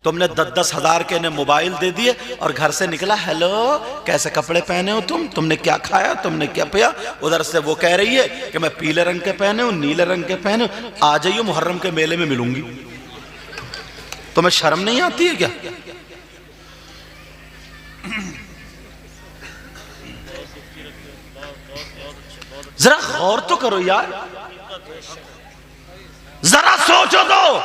تم نے 10,000 کے موبائل دے دیے اور گھر سے نکلا، ہیلو کیسے کپڑے پہنے ہو تم نے کیا کھایا، تم نے کیا پیا؟ ادھر سے وہ کہہ رہی ہے کہ میں پیلے رنگ کے پہنے ہوں، نیلے رنگ کے پہنے ہوں، آ جائیے محرم کے میلے میں ملوں گی۔ تمہیں شرم نہیں آتی ہے کیا؟ ذرا غور تو کرو یار، ذرا سوچو تو۔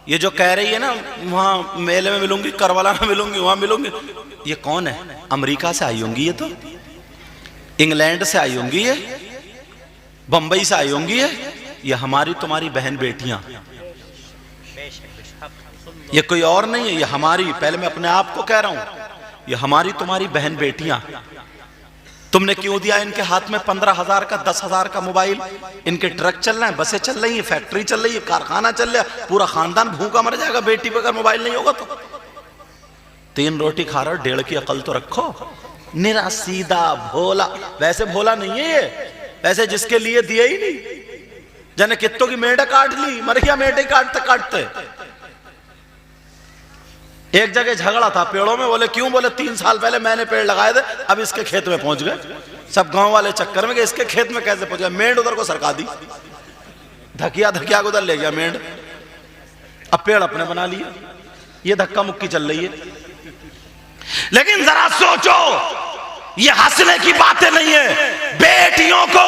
یہ جو کہہ رہی ہے نا وہاں میلے میں ملوں گی، کربلا میں ملوں گی، وہاں ملوں گی، یہ کون ہے؟ امریکہ سے آئی ہوں گی، یہ تو انگلینڈ سے آئی ہوں گی، یہ بمبئی سے آئی ہوں گی، یہ ہماری تمہاری بہن بیٹیاں، یہ کوئی اور نہیں ہے، یہ ہماری، پہلے میں اپنے آپ کو کہہ رہا ہوں، یہ ہماری تمہاری بہن بیٹیاں۔ تم نے کیوں دیا ان کے ہاتھ میں 15,000 کا 10,000 کا موبائل؟ ان کے ٹرک چل رہے ہیں، بسیں چل رہی ہیں، فیکٹری چل رہی ہے، کارخانہ چل رہا ہے، پورا خاندان بھوکا مر جائے گا بیٹی بغیر موبائل نہیں ہوگا تو۔ 3 روٹی کھا رہا ہو، 1.5 کی عقل تو رکھو۔ نرا سیدھا بھولا، ویسے بھولا نہیں ہے یہ، ویسے جس کے لیے دیا ہی نہیں، جانے کتوں کی میڑے کاٹ لی، مر گیا میڑے کاٹتے کاٹتے۔ ایک جگہ جھگڑا تھا پیڑوں میں، بولے کیوں؟ بولے 3 سال پہلے میں نے پیڑ لگائے تھے، اب اس کے کھیت میں پہنچ گئے۔ سب گاؤں والے چکر میں کہ اس کے کھیت میں کیسے پہنچ گئے؟ مینڈ ادھر کو سرکا دی، دھکیا کو ادھر لے گیا مینڈ، اب پیڑ اپنے بنا لیا۔ یہ دھکا مکی چل رہی ہے۔ لیکن ذرا سوچو، یہ ہنسنے کی باتیں نہیں ہے۔ بیٹیوں کو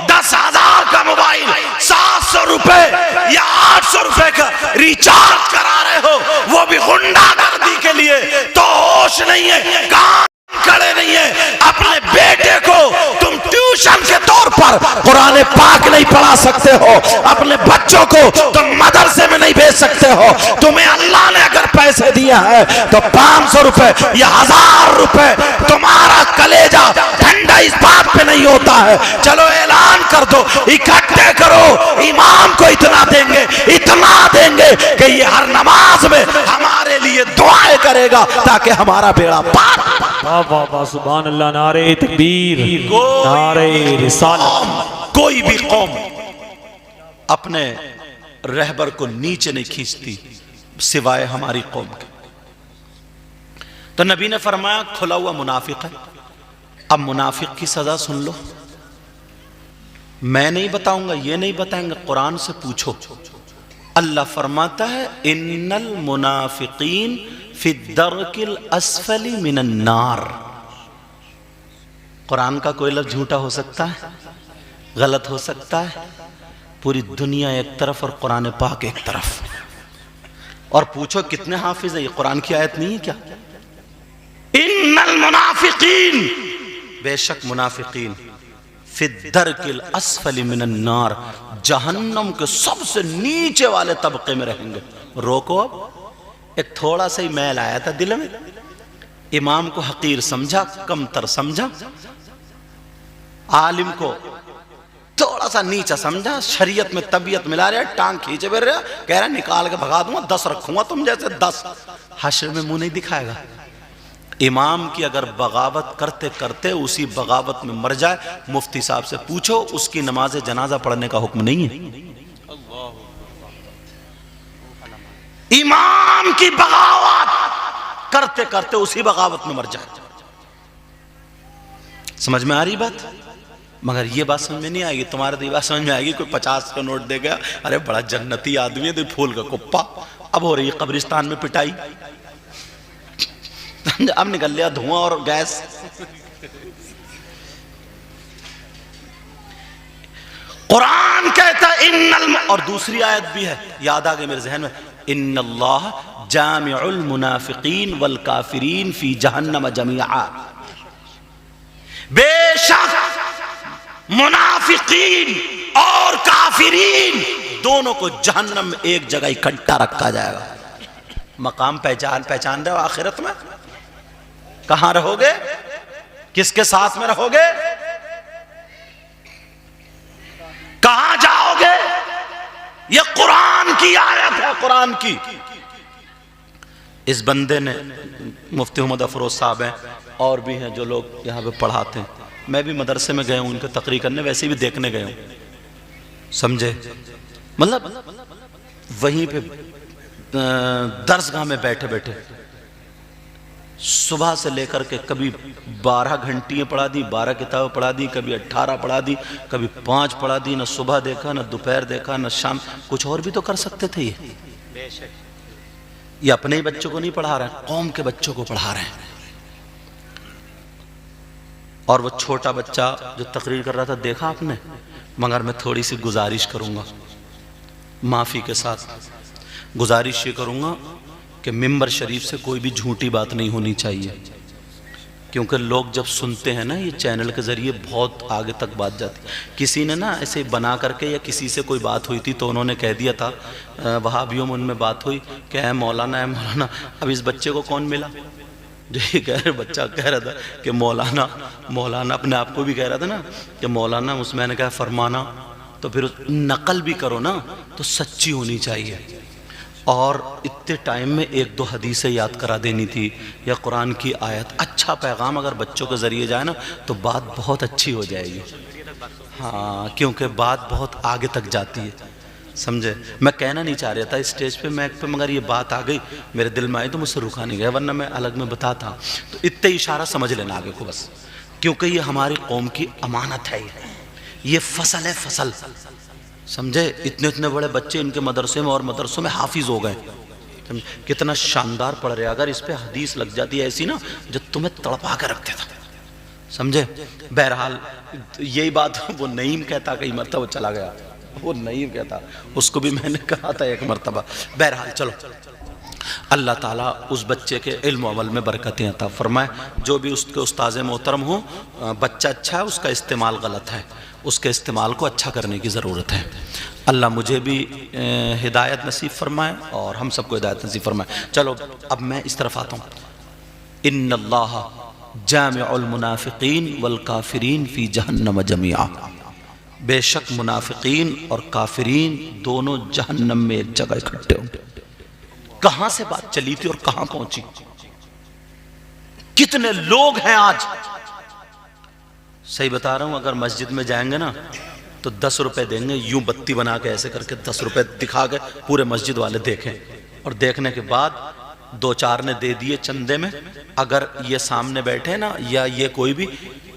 10,000 کا موبائل، 700 روپے یا 800 روپے کا ریچارج کرا رہے ہو، وہ بھی غنڈہ گردی کے لیے، تو ہوش نہیں ہے، کان کھڑے نہیں ہے۔ اپنے بیٹے کو تم ٹیوشن کے طور پر قرآن پاک نہیں پڑھا سکتے ہو، اپنے بچوں کو تم مدرسے میں نہیں بھیج سکتے ہو۔ تمہیں اللہ نے اگر پیسے دیا ہے تو 500 روپے یا 1000 روپے، تمہارا کلیجہ ٹھنڈا اس بات پہ نہیں ہوتا ہے۔ چلو اعلان کر دو، اکٹھے کرو، امام کو اتنا دیں گے کہ یہ ہر نماز میں ہمارے لیے دعائیں کرے گا تاکہ ہمارا بیڑا پار۔ واہ واہ واہ، سبحان اللہ، نعرہ تکبیر، نعرہ رسالت۔ کوئی بھی قوم اپنے رہبر کو نیچے نہیں کھینچتی سوائے ہماری قوم کے۔ تو نبی نے فرمایا کھلا ہوا منافق ہے۔ اب منافق کی سزا سن لو، میں نہیں بتاؤں گا، یہ نہیں بتائیں گے، قرآن سے پوچھو۔ اللہ فرماتا ہے ان المنافقین فی الدرک الاسفل من النار۔ قرآن کا کوئی لفظ جھوٹا ہو سکتا ہے، غلط ہو سکتا ہے؟ پوری دنیا ایک طرف اور قرآن پاک ایک طرف، اور پوچھو کتنے حافظ ہیں؟ یہ قرآن کی آیت نہیں ہے کیا؟ ان المنافقین، بے شک منافقین، فی الدرک الاسفل من النار، جہنم کے سب سے نیچے والے طبقے میں رہیں گے۔ روکو، اب ایک تھوڑا سا ہی میل آیا تھا دل میں، امام کو حقیر سمجھا، کم تر سمجھا، عالم کو تھوڑا سا نیچا سمجھا، شریعت میں طبیعت ملا رہا، ٹانگ کھینچے بیر رہا، کہہ رہا نکال کے بھگا دوں گا، 10 رکھوں گا تم جیسے 10۔ حشر میں منہ نہیں دکھائے گا۔ امام کی اگر بغاوت کرتے کرتے اسی بغاوت میں مر جائے، مفتی صاحب سے پوچھو، اس کی نماز جنازہ پڑھنے کا حکم نہیں ہے۔ امام کی بغاوت کرتے کرتے اسی بغاوت میں مر جائے۔ سمجھ میں آ رہی بات؟ مگر یہ بات سمجھ میں نہیں آئے گی تمہارے، تو یہ بات سمجھ میں آئے گی کوئی 50 کا نوٹ دے گیا، ارے بڑا جنتی آدمی ہے، تو پھول کا کپا۔ اب ہو رہی ہے قبرستان میں پٹائی، اب نکل لیا دھواں اور گیس۔ قرآن کہتا ہے اور دوسری آیت بھی ہے، یاد آ گئی میرے ذہن میں، ان اللہ جامع المنافقین والکافرین فی جہنم جمیعا۔ بے شک منافقین اور کافرین دونوں کو جہنم میں ایک جگہ اکٹھا رکھا جائے گا۔ مقام پہچان رہے ہو آخرت میں؟ کہاں رہو گے؟ کس کے ساتھ میں رہو گے؟ کہاں جاؤ گے؟ یہ قرآن کی آیت ہے، قرآن کی۔ اس بندے نے، مفتی محمد افروز صاحب ہیں اور بھی ہیں جو لوگ یہاں پہ پڑھاتے ہیں، میں بھی مدرسے میں گیا ہوں ان کے تقریر کرنے، ویسے بھی دیکھنے گیا ہوں، سمجھے؟ مطلب وہیں پہ درسگاہ میں بیٹھے بیٹھے صبح سے لے کر کے کبھی 12 گھنٹیاں پڑھا دی، 12 کتابیں پڑھا دی، کبھی 18 پڑھا دی، کبھی 5 پڑھا دی، نہ صبح دیکھا نہ دوپہر دیکھا نہ شام. کچھ اور بھی تو کر سکتے تھے. یہ اپنے ہی بچوں کو نہیں پڑھا رہے ہیں، قوم کے بچوں کو پڑھا رہے ہیں. اور وہ چھوٹا بچہ جو تقریر کر رہا تھا دیکھا آپ نے؟ مگر میں تھوڑی سی گزارش کروں گا، معافی کے ساتھ گزارش یہ کروں گا کہ ممبر شریف سے کوئی بھی جھوٹی بات نہیں ہونی چاہیے، کیونکہ لوگ جب سنتے ہیں نا یہ چینل کے ذریعے بہت آگے تک بات جاتی. کسی نے نا ایسے بنا کر کے یا کسی سے کوئی بات ہوئی تھی تو انہوں نے کہہ دیا تھا، وہابیوں میں ان میں بات ہوئی کہ اے مولانا اب اس بچے کو کون ملا؟ جو یہ کہہ رہے بچہ کہہ رہا تھا کہ مولانا اپنے آپ کو بھی کہہ رہا تھا نا کہ مولانا، اس میں نے کہا فرمانا، تو پھر نقل بھی کرو نا تو سچی ہونی چاہیے. اور اتنے ٹائم میں 1-2 حدیثیں یاد کرا دینی تھی یا قرآن کی آیت. اچھا پیغام اگر بچوں کے ذریعے جائے نا تو بات بہت اچھی ہو جائے گی. ہاں، کیونکہ بات بہت آگے تک جاتی ہے، سمجھے؟ میں کہنا نہیں چاہ رہا تھا اسٹیج پہ میک پہ، مگر یہ بات آ گئی میرے دل میں آئی تو مجھ سے رکا نہیں گیا، ورنہ میں الگ میں بتاتا. تو اتنے اشارہ سمجھ لینا آگے کو بس، کیونکہ یہ ہماری قوم کی امانت ہے. یہ فصل ہے، فصل، سمجھے؟ اتنے بڑے بچے ان کے مدرسے میں اور مدرسوں میں حافظ ہو گئے. کتنا شاندار پڑھ رہے. اگر اس پہ حدیث لگ جاتی ہے ایسی نا جو تمہیں تڑپا کے رکھتے تھا، سمجھے؟ بہرحال یہی بات وہ نعیم کہتا، کئی مرتبہ چلا گیا وہ نعیم کہتا، اس کو بھی میں نے کہا تھا 1 مرتبہ. بہرحال چلو، اللہ تعالیٰ اس بچے کے علم و عمل میں برکتیں عطا فرمائے. جو بھی اس کے استاذ محترم ہوں، بچہ اچھا ہے، اس کا استعمال غلط ہے، اس کے استعمال کو اچھا کرنے کی ضرورت ہے. اللہ مجھے بھی ہدایت نصیب فرمائے اور ہم سب کو ہدایت نصیب فرمائے. چلو اب میں اس طرف آتا ہوں. ان اللہ جامع المنافقین والکافرین فی جہنم جمیعا. بے شک منافقین اور کافرین دونوں جہنم میں ایک جگہ اکٹھے ہوں. کہاں سے بات چلی تھی اور کہاں پہنچی؟ کتنے لوگ ہیں آج؟ صحیح بتا رہا ہوں، اگر مسجد میں جائیں گے نا تو 10 روپے دیں گے، یوں بتی بنا کے ایسے کر کے 10 روپے دکھا کے پورے مسجد والے دیکھیں، اور دیکھنے کے بعد 2-4 نے دے دیے چندے میں. اگر یہ سامنے بیٹھے نا یا یہ کوئی بھی،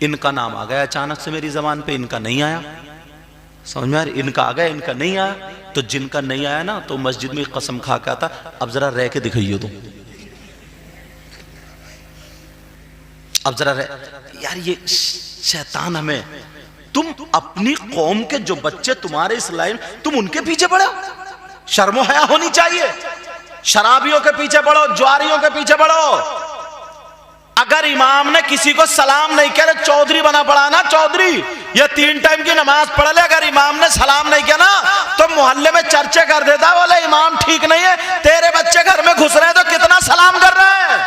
ان کا نام آ گیا اچانک سے میری زبان پہ، ان کا نہیں آیا، سمجھ میں آ رہی؟ ان کا آ گیا، ان کا نہیں آیا. تو جن کا نہیں آیا نا تو مسجد میں قسم کھا کے آتا، اب ذرا رہ کے دکھائیے تم، اب ذرا یار. یہ شیطان ہمیں، تم اپنی قوم کے جو بچے تمہارے اس لائن، تم ان کے پیچھے پڑو. شرم و حیا ہونی چاہیے. شرابیوں کے پیچھے پڑو، جواریوں کے پیچھے پڑو. اگر امام نے کسی کو سلام نہیں کیا، چودھری بنا پڑا نا، چودھری، یہ 3 ٹائم کی نماز پڑھ لے، اگر امام نے سلام نہیں کیا نا تو محلے میں چرچے کر دیتا، بولے امام ٹھیک نہیں ہے. تیرے بچے گھر میں گھس رہے ہیں تو کتنا سلام کر رہے ہیں.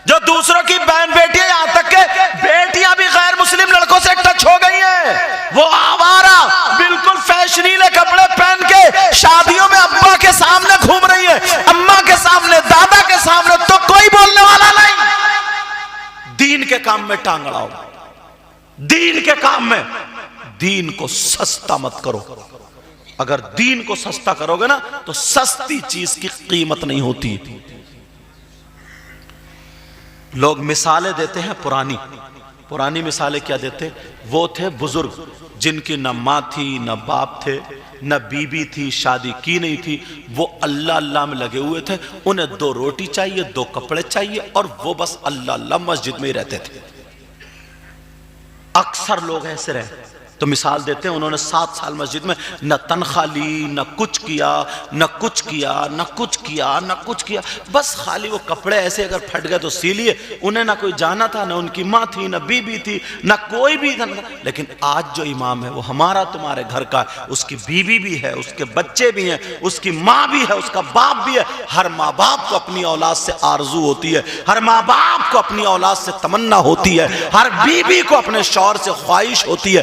جو دوسروں کی بہن بیٹیاں، یہاں تک کہ بیٹیاں بھی غیر مسلم لڑکوں سے ٹچ ہو گئی ہیں، وہ آوارہ بالکل فیشنیلے کپڑے پہن کے شادیوں میں ابا کے سامنے گھوم رہی ہے، اماں کے سامنے، دادا کے سامنے، تو کوئی بولنے والا نہیں. دین کے کام میں ٹانگ اڑاؤ، دین کے کام میں. دین کو سستا مت کرو. اگر دین کو سستا کرو گے نا تو سستی چیز کی قیمت نہیں ہوتی. لوگ مثالیں دیتے ہیں پرانی مثالیں کیا دیتے؟ وہ تھے بزرگ جن کی نہ ماں تھی نہ باپ تھے نہ بیوی تھی، شادی کی نہیں تھی، وہ اللہ اللہ میں لگے ہوئے تھے. انہیں 2 روٹی چاہیے، 2 کپڑے چاہیے، اور وہ بس اللہ اللہ مسجد میں ہی رہتے تھے. اکثر لوگ ایسے رہے. تو مثال دیتے ہیں، انہوں نے 7 سال مسجد میں نہ تنخواہ لی، نہ کچھ کیا، نہ کچھ کیا، نہ کچھ کیا، نہ کچھ کیا، بس خالی وہ کپڑے ایسے اگر پھٹ گئے تو سی لیے. انہیں نہ کوئی جانا تھا، نہ ان کی ماں تھی، نہ بیوی تھی، نہ کوئی بھی. لیکن آج جو امام ہے وہ ہمارا تمہارے گھر کا ہے، اس کی بیوی بھی ہے، اس کے بچے بھی ہیں، اس کی ماں بھی ہے، اس کا باپ بھی ہے. ہر ماں باپ کو اپنی اولاد سے آرزو ہوتی ہے، ہر ماں باپ کو اپنی اولاد سے تمنا ہوتی ہے، ہر بیوی کو اپنے شوہر سے خواہش ہوتی ہے.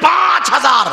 5000,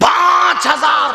5000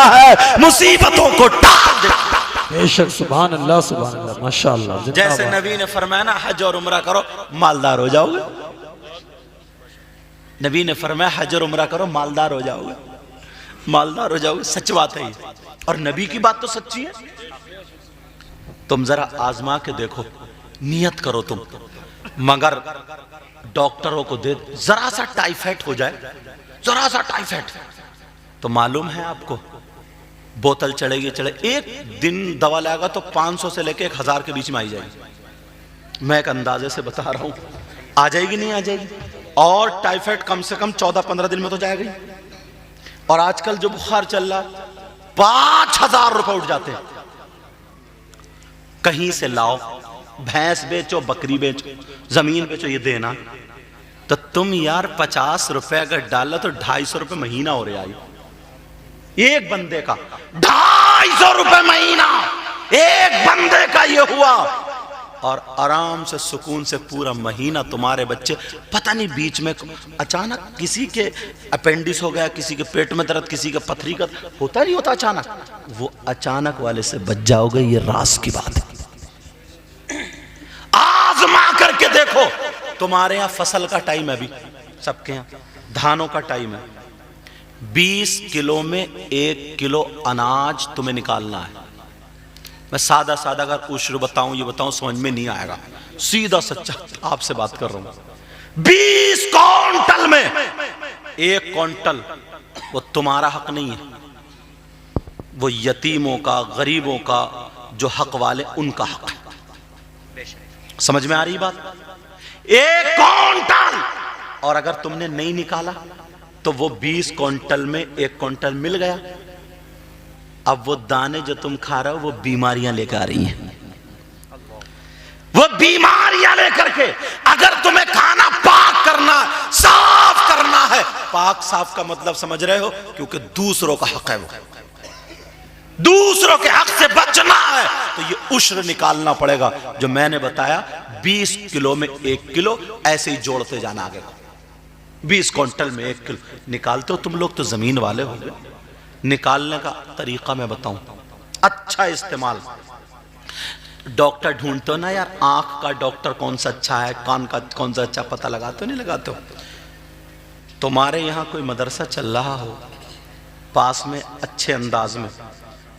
دیتا ہے, مصیبتوں کو ٹال دیتا ہے. بے شک سبحان اللہ ماشاءاللہ. جیسے نبی نے فرمایا نا حج اور عمرہ کرو مالدار ہو جاؤ گے, نبی نے فرمایا حج اور عمرہ کرو مالدار ہو جاؤ گے, مالدار ہو جاؤ گے. سچ بات ہے یہ, اور نبی کی بات تو سچی ہے. تم ذرا آزما کے دیکھو, نیت کرو تم, مگر ڈاکٹروں کو دے ذرا سا ٹائیفائڈ ہو جائے, ذرا سا ٹائیفائڈ, تو معلوم ہے آپ کو بوتل چڑھے گی چڑھے, ایک دن دوا لے گا تو 500 سے لے کے 1000 کے بیچ میں آئی جائے گی. میں ایک اندازے سے بتا رہا ہوں, آ جائے گی نہیں آ جائے گی. اور ٹائیفائڈ کم سے کم 14-15 دن میں تو جائے گی. اور آج کل جو بخار چل رہا 5000 روپے اٹھ جاتے ہیں. کہیں سے لاؤ, بھینس بیچو, بکری بیچو, زمین بیچو, یہ دینا. تو تم یار 50 روپے اگر ڈالا تو 250 روپے مہینہ ہو رہا ہے ایک بندے کا. 250 روپے مہینہ ایک بندے کا یہ ہوا, اور آرام سے سکون سے پورا مہینہ تمہارے بچے. پتہ نہیں بیچ میں اچانک کسی کے اپینڈس ہو گیا, کسی کے پیٹ میں درد, کسی کے پتھری کا, ہوتا نہیں ہوتا اچانک, وہ اچانک والے سے بچ جاؤ گے. یہ راز کی بات ہے, آزما کر کے دیکھو. تمہارے یہاں فصل کا ٹائم ہے, ابھی سب کے یہاں دھانوں کا ٹائم ہے. 20 کلو میں 1 کلو اناج تمہیں نکالنا ہے. میں سادہ اگر عشر بتاؤں, یہ بتاؤں, سمجھ میں نہیں آئے گا. سیدھا سچا آپ سے بات کر رہا ہوں. 20 کونٹل میں 1 کونٹل وہ تمہارا حق نہیں ہے, وہ یتیموں کا, غریبوں کا, جو حق والے ان کا حق ہے. سمجھ میں آ رہی بات؟ 1 کونٹل, اور اگر تم نے نہیں نکالا تو وہ 20 کونٹل میں 1 کونٹل مل گیا. اب وہ دانے جو تم کھا رہے ہو وہ بیماریاں لے کے آ رہی ہیں, وہ بیماریاں لے کر کے. اگر تمہیں کھانا پاک کرنا, صاف کرنا ہے, پاک صاف کا مطلب سمجھ رہے ہو, کیونکہ دوسروں کا حق ہے, وہ دوسروں کے حق سے بچنا ہے, تو یہ عشر نکالنا پڑے گا جو میں نے بتایا. 20 کلو میں 1 کلو, ایسے ہی جوڑتے جانا آگے. 20 کونٹل میں 1 کلو نکالتے ہو تم لوگ تو زمین والے ہو گئے. نکالنے کا طریقہ میں بتاؤں, اچھا استعمال. ڈاکٹر ڈھونڈتے ہو نا یار, آنکھ کا ڈاکٹر کون سا اچھا ہے, کان کا کون سا اچھا, پتہ لگاتے ہو نہیں لگاتے ہو؟ تمہارے یہاں کوئی مدرسہ چل رہا ہو پاس میں, اچھے انداز میں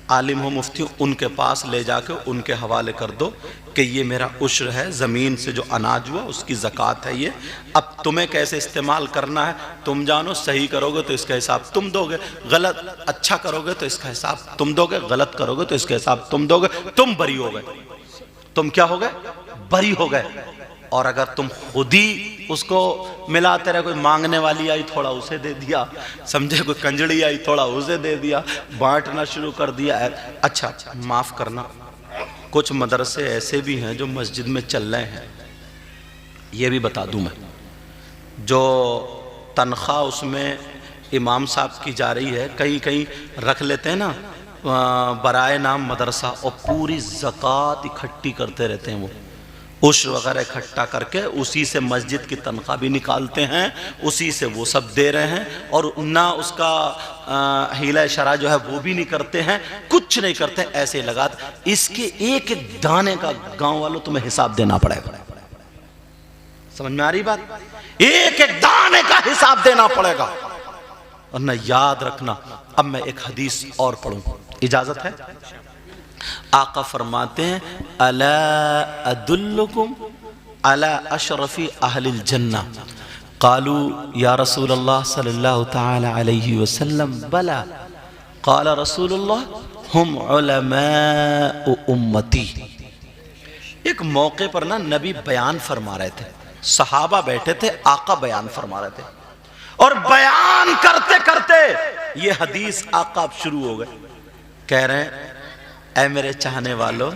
عالم ہو, مفتی ہو, ان کے پاس لے جا کے ان کے حوالے کر دو کہ یہ میرا عشر ہے, زمین سے جو اناج ہوا اس کی زکوٰۃ ہے یہ. اب تمہیں کیسے استعمال کرنا ہے تم جانو. صحیح کرو گے تو اس کا حساب تم دو گے, غلط اچھا کرو گے تو اس کا حساب تم دو گے, غلط کرو گے تو اس کا حساب تم دو گے. تم بری ہو گئے. تم کیا ہو گئے؟ بری ہو گئے. اور اگر تم خود ہی اس کو ملاتے رہے, کوئی مانگنے والی آئی تھوڑا اسے دے دیا, سمجھے, کوئی کنجڑی آئی تھوڑا اسے دے دیا, بانٹنا شروع کر دیا. اچھا معاف کرنا, کچھ مدرسے ایسے بھی ہیں جو مسجد میں چل رہے ہیں, یہ بھی بتا دوں میں, جو تنخواہ اس میں امام صاحب کی جا رہی ہے, کہیں رکھ لیتے ہیں نا برائے نام مدرسہ, اور پوری زکوٰۃ اکٹھی کرتے رہتے ہیں. وہ عشر وغیرہ اکٹھا کر کے اسی سے مسجد کی تنخواہ بھی نکالتے ہیں, اسی سے وہ سب دے رہے ہیں, اور نہ اس کا حیلہ شرع جو ہے وہ بھی نہیں کرتے ہیں, کچھ نہیں کرتے, ایسے ہی لگاتے. اس کے ایک ایک دانے کا گاؤں والوں تمہیں حساب دینا پڑے گا. سمجھ میں آ رہی بات؟ ایک ایک دانے کا حساب دینا پڑے گا. اور نہ یاد رکھنا. اب میں ایک حدیث اور پڑھوں, اجازت ہے؟ آقا فرماتے ہیں الا ادلکم علی اشرف اہل الجنہ, قالوا یا رسول اللہ صلی اللہ تعالی علیہ وسلم بلا, قال رسول اللہ ہم علماء امتی. ایک موقع پر نا نبی بیان فرما رہے تھے, صحابہ بیٹھے تھے, آقا بیان فرما رہے تھے, اور بیان کرتے کرتے یہ حدیث آقا اب شروع ہو گئے. کہہ رہے ہیں اے میرے چاہنے والوں,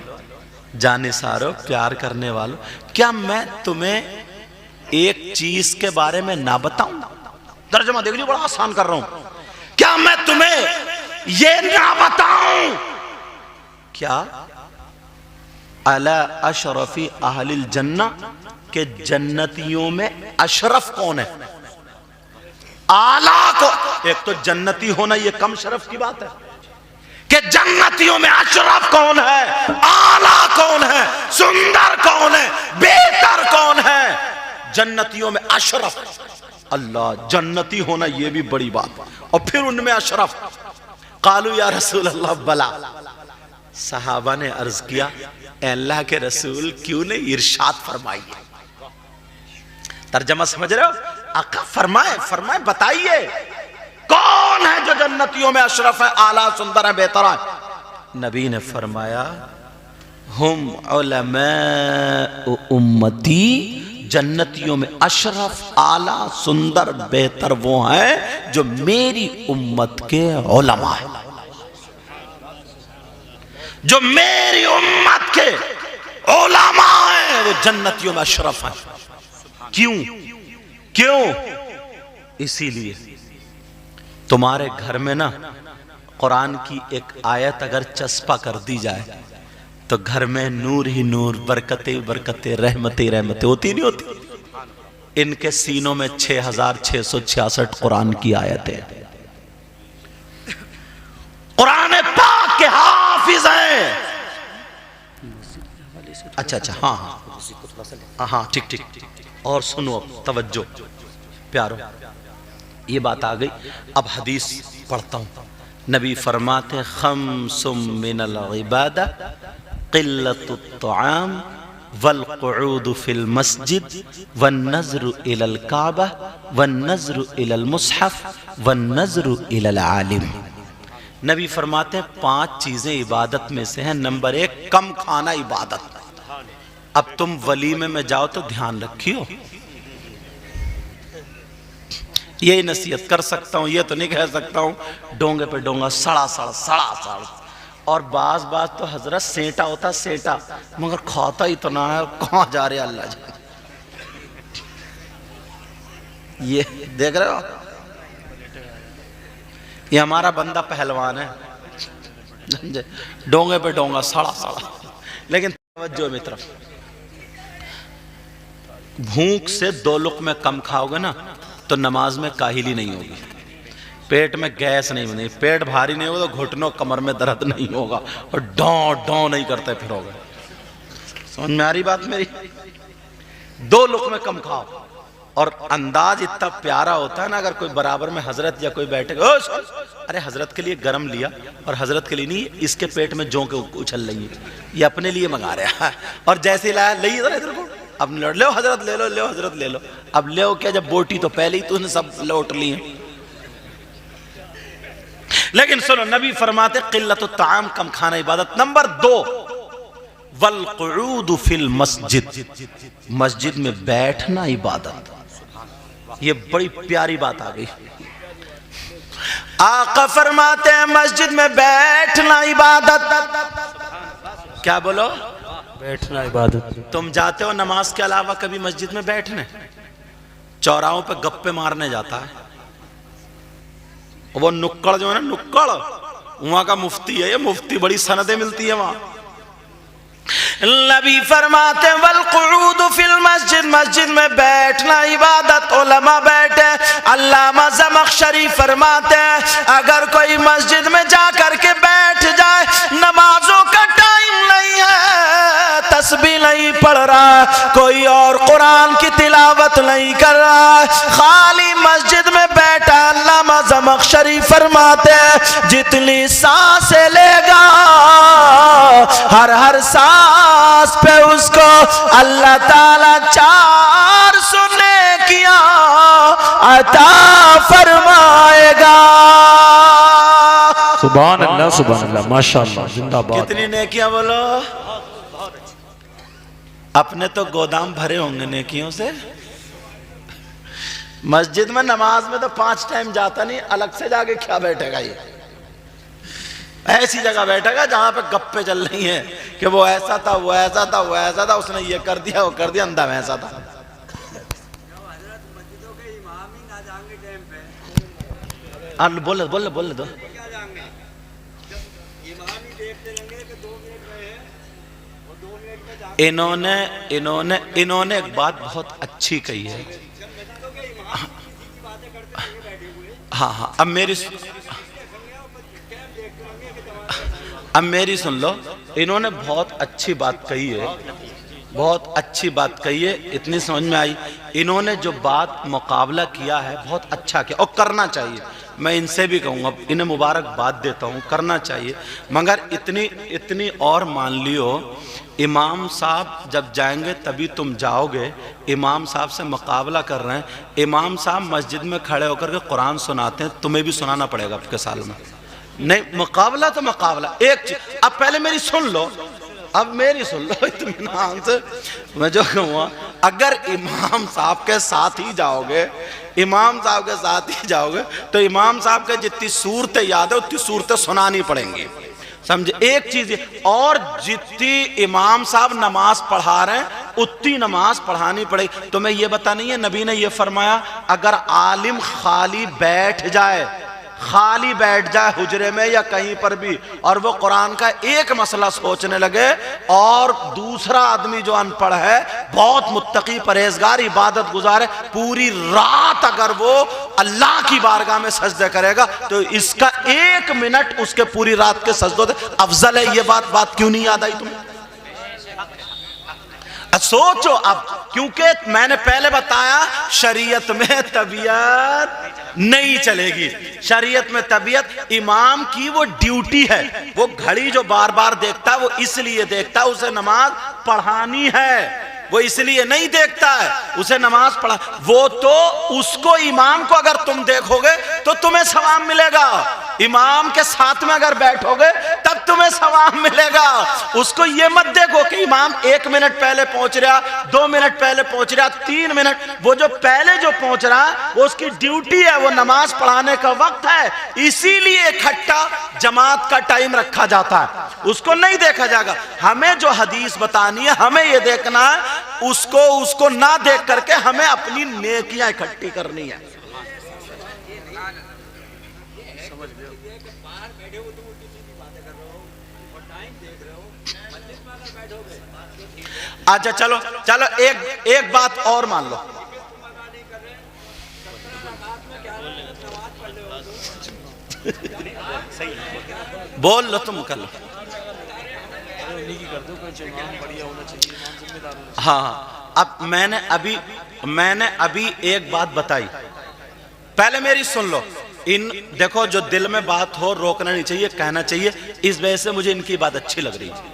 جانثاروں, پیار کرنے والوں, کیا میں تمہیں ایک چیز کے بارے میں نہ بتاؤں؟ ترجمہ دیکھ لیو, بڑا آسان کر رہا ہوں. کیا میں تمہیں یہ نہ بتاؤں کیا اعلی اشرف اہل الجنہ, کہ جنتیوں میں اشرف کون ہے؟ اعلیٰ کو. ایک تو جنتی ہونا یہ کم شرف کی بات ہے, کہ جنتیوں میں اشرف کون ہے، اعلیٰ کون ہے، سندر کون ہے، بہتر کون ہے؟ جنتیوں میں اشرف اللہ، جنتی ہونا یہ بھی بڑی بات، اور پھر ان میں اشرف۔ قالوا یا رسول اللہ بلا، صحابہ نے عرض کیا اے اللہ کے رسول کیوں نہیں ارشاد فرمائیے۔ ترجمہ سمجھ رہے ہو؟ آقا فرمائے بتائیے کون ہے جو جنتیوں میں اشرف ہے، اعلیٰ، سندر ہے، بہتر ہے؟ نبی نے فرمایا ہم علماء امتی، جنتیوں میں اشرف، اعلیٰ، سندر، بہتر وہ ہیں جو میری امت کے علماء ہیں، جو میری امت کے علماء ہیں وہ جنتیوں میں اشرف ہیں۔ کیوں؟ اسی لیے تمہارے گھر میں نا قرآن کی ایک آیت اگر چسپا کر دی جائے تو گھر میں نور ہی نور، برکتیں برکتیں، رحمتیں رحمتیں ہوتی نہیں ہوتی؟ ان کے سینوں میں 6666 قرآن کی آیتیں، قرآن پاک کے حافظ ہیں۔ اچھا ہاں ٹھیک، اور سنو اب توجہ پیارو، یہ بات آ گئی، اب حدیث پڑھتا ہوں۔ نبی فرماتے خمس من العبادہ قلت الطعام والقعود فی المسجد والنظر الى الکعبہ والنظر الى المصحف والنظر الى العالم۔ نبی فرماتے ہیں 5 چیزیں عبادت میں سے ہیں۔ نمبر 1 کم کھانا عبادت۔ اب تم ولیمے میں جاؤ تو دھیان رکھیو، یہی نصیحت کر سکتا ہوں، یہ تو نہیں کہہ سکتا ہوں ڈونگے پہ ڈونگا، سڑا اور بعض تو حضرت سینٹا ہوتا سینٹا، مگر کھاتا ہی تو نہ ہے، کہاں جا رہے اللہ جائے۔ یہ دیکھ رہے ہو، یہ ہمارا بندہ پہلوان ہے، ڈونگے پہ ڈونگا، سڑا لیکن توجہ میں طرف، بھوک سے 2 لقمے کم کھاؤ گے نا تو نماز میں کاہلی نہیں ہوگی، پیٹ میں گیس نہیں بنے، پیٹ بھاری نہیں ہوگا تو گھٹنوں کمر میں درد نہیں ہوگا، اور ڈاؤں نہیں کرتے پھرو گے۔ سمجھ میں آ رہی بات میری؟ 2 لقمے کم کھاؤ، اور انداز اتنا پیارا ہوتا ہے نا، اگر کوئی برابر میں حضرت یا کوئی بیٹھے گا، ارے حضرت کے لیے گرم لیا، اور حضرت کے لیے نہیں، اس کے پیٹ میں جوں کے اچھل رہی ہے، یہ اپنے لیے منگا رہا ہے، اور جیسے لایا لئی ادھر کو، اب لو حضرت لے لو حضرت لے لو، اب لے کیا، جب بوٹی تو پہلے ہی تو نے سب لوٹ لی ہیں۔ لیکن سنو، نبی فرماتے قلت الطعام، کم کھانا عبادت۔ نمبر 2 والقعود فی المسجد، مسجد میں بیٹھنا عبادت۔ یہ بڑی پیاری بات آ گئی، آقا فرماتے ہیں مسجد میں بیٹھنا عبادت۔ کیا بولو؟ بیٹھنا عبادت۔ تم جاتے ہو نماز کے علاوہ کبھی مسجد میں بیٹھنے؟ چوراہوں پہ گپے مارنے جاتا ہے، وہ نکڑ جو ہے نا، نکڑ وہاں کا مفتی ہے، یہ مفتی بڑی سندیں ملتی ہے وہاں۔ نبی فرماتے ہیں والقعود فی المسجد، مسجد میں بیٹھنا عبادت۔ علماء بیٹھے، علامہ زمخشری فرماتے ہیں اگر کوئی مسجد میں جا کر کے بیٹھ جائے، نمازوں کا ٹائم نہیں ہے، تسبیح نہیں پڑھ رہا، کوئی اور قرآن کی تلاوت نہیں کر رہا، خالی مسجد میں بیٹھا، علامہ زمخشری فرماتے ہیں جتنی سانسیں لے گا، ہر سانس پہ اس کو اللہ تعالیٰ 400 نیکیاں عطا فرمائے گا۔ سبحان اللہ، ماشاءاللہ، زندہ باد۔ کتنی نیکیاں بولو؟ اپنے تو گودام بھرے ہوں گے نیکیوں سے۔ مسجد میں نماز میں تو 5 ٹائم جاتا نہیں، الگ سے جا کے کیا بیٹھے گا؟ یہ ایسی جگہ بیٹھے گا جہاں پہ گپے چل رہی ہیں کہ وہ ایسا تھا، وہ ایسا تھا، وہ ایسا تھا، اس نے یہ کر دیا، وہ کر دیا، اندھا ویسا تھا۔ بولے دو۔ انہوں نے ایک بات بہت اچھی کہی ہے۔ ہاں اب میری اب میری سن لو، انہوں نے بہت اچھی بات کہی ہے، بہت اچھی بات کہی ہے، اتنی سمجھ میں آئی۔ انہوں نے جو بات مقابلہ کیا ہے بہت اچھا کیا، اور کرنا چاہیے۔ میں ان سے بھی کہوں گا، انہیں مبارکباد دیتا ہوں، کرنا چاہیے، مگر اتنی اور مان لیو، امام صاحب جب جائیں گے تبھی تم جاؤ گے۔ امام صاحب سے مقابلہ کر رہے ہیں، امام صاحب مسجد میں کھڑے ہو کر کے قرآن سناتے ہیں، تمہیں بھی سنانا پڑے گا اب کے سال میں۔ نہیں، مقابلہ تو مقابلہ، ایک چیز اب پہلے میری سن لو، اب میری سن لو اطمینان سے۔ میں جو کہوں، اگر امام صاحب کے ساتھ ہی جاؤ گے، امام صاحب کے ساتھ ہی جاؤ گے تو امام صاحب کے جتنی صورتیں یاد ہے اتنی صورتیں سنانی پڑیں گی، سمجھے؟ ایک چیز یہ، اور جتنی امام صاحب نماز پڑھا رہے ہیں اتنی نماز پڑھانی پڑے گی۔ تمہیں یہ بتا نہیں ہے نبی نے یہ فرمایا، اگر عالم خالی بیٹھ جائے حجرے میں یا کہیں پر بھی، اور وہ قرآن کا ایک مسئلہ سوچنے لگے، اور دوسرا آدمی جو ان پڑھ ہے، بہت متقی پرہیزگار عبادت گزار ہے، پوری رات اگر وہ اللہ کی بارگاہ میں سجدے کرے گا تو اس کا 1 منٹ اس کے پوری رات کے سجدوں افضل ہے۔ یہ بات کیوں نہیں یاد آئی تمہیں؟ سوچو اب، کیونکہ میں نے پہلے بتایا شریعت میں طبیعت نہیں چلے گی، شریعت میں طبیعت امام کی وہ ڈیوٹی ہے، وہ گھڑی جو بار بار دیکھتا ہے وہ اس لیے دیکھتا ہے اسے نماز پڑھانی ہے، وہ اس لیے نہیں دیکھتا ہے اسے نماز پڑھا، وہ تو اس کو امام کو اگر تم دیکھو گے تو تمہیں ثواب ملے گا، امام کے ساتھ میں اگر بیٹھو گے تب تمہیں ثواب ملے گا۔ اس کو یہ مت دیکھو کہ امام 1 منٹ پہلے پہنچ رہا، 2 منٹ پہلے پہنچ رہا، 3 منٹ، وہ جو پہلے جو پہنچ رہا وہ اس کی ڈیوٹی ہے، وہ نماز پڑھانے کا وقت ہے، اسی لیے اکٹھا جماعت کا ٹائم رکھا جاتا ہے، اس کو نہیں دیکھا جائے گا۔ ہمیں جو حدیث بتانی ہے ہمیں یہ دیکھنا ہے، اس کو نہ دیکھ کر کے ہمیں اپنی نیکیاں اکٹھی کرنی ہے۔ اچھا چلو ایک بات اور مان لو، بول لو تم کر لو۔ ہاں اب میں نے ابھی ایک بات بتائی، پہلے میری سن لو۔ دیکھو جو دل میں بات ہو روکنا نہیں چاہیے، کہنا چاہیے، اس وجہ سے مجھے ان کی بات اچھی لگ رہی ہے۔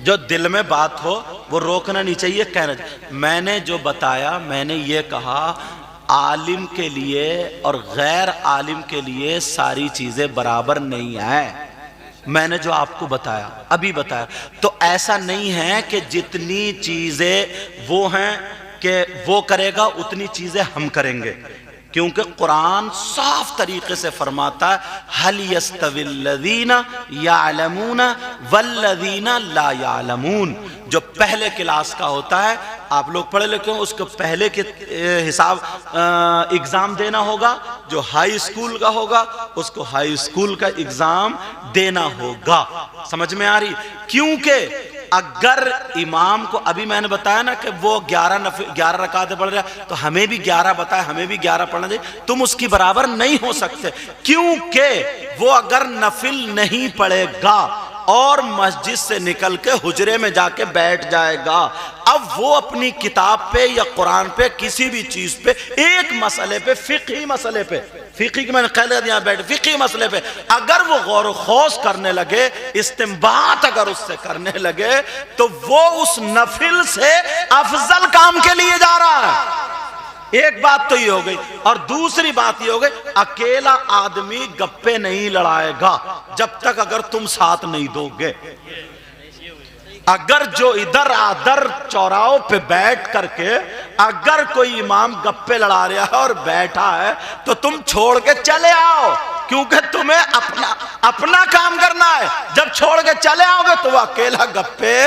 جو دل میں بات ہو وہ روکنا نہیں چاہیے، کہنا چاہیے۔ میں نے جو بتایا، میں نے یہ کہا عالم کے لیے اور غیر عالم کے لیے ساری چیزیں برابر نہیں ہیں، میں نے جو آپ کو بتایا ابھی بتایا، تو ایسا نہیں ہے کہ جتنی چیزیں وہ ہیں کہ وہ کرے گا اتنی چیزیں ہم کریں گے، کیونکہ قرآن صاف طریقے سے فرماتا ہے هَلْ يَسْتَوِي الَّذِينَ يَعْلَمُونَ وَالَّذِينَ لَا يَعْلَمُونَ۔ جو پہلے کلاس کا ہوتا ہے، آپ لوگ پڑھے لکھے ہیں، اس کو پہلے کے حساب ایگزام دینا ہوگا، جو ہائی اسکول کا ہوگا اس کو ہائی اسکول کا ایگزام دینا ہوگا، سمجھ میں آ رہی؟ کیونکہ اگر امام کو، ابھی میں نے بتایا نا کہ وہ 11 رکعتیں پڑھ رہا ہے تو ہمیں بھی 11 بتائے، ہمیں بھی 11 پڑھنا چاہیے، تم اس کی برابر نہیں ہو سکتے، کیونکہ وہ اگر نفل نہیں پڑھے گا اور مسجد سے نکل کے حجرے میں جا کے بیٹھ جائے گا، اب وہ اپنی کتاب پہ یا قرآن پہ کسی بھی چیز پہ، ایک مسئلے پہ، فقہی مسئلے پہ، فقہی کی میں نے قید یہاں بیٹھ، فقہی مسئلے پہ اگر وہ غور و خوض کرنے لگے، استنباط اگر اس سے کرنے لگے، تو وہ اس نفل سے افضل کام کے لیے جا رہا ہے۔ ایک بات تو یہ ہو گئی، اور دوسری بات یہ ہو گئی، اکیلا آدمی گپے نہیں لڑائے گا جب تک اگر تم ساتھ نہیں دو گے۔ اگر جو ادھر ادھر چوراہوں پہ بیٹھ کر کے اگر کوئی امام گپے لڑا رہا ہے اور بیٹھا ہے تو تم چھوڑ کے چلے آؤ، کیونکہ تمہیں اپنا کام کرنا ہے۔ جب چھوڑ کے چلے آؤ گے تو وہ اکیلا گپے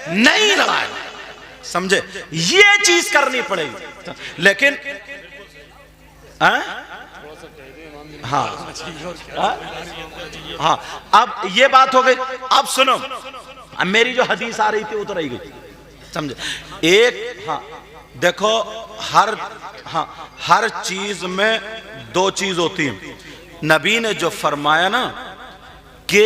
نہیں لڑائے گا، سمجھے؟ یہ چیز کرنی پڑے گی۔ لیکن ہاں اب یہ بات ہو گئی، اب سنو، اب میری جو حدیث آ رہی تھی وہ تو رہی گئی، سمجھے؟ ایک دیکھو، ہر چیز میں 2 چیز ہوتی ہیں۔ نبی نے جو فرمایا نا کہ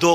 2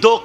2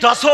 10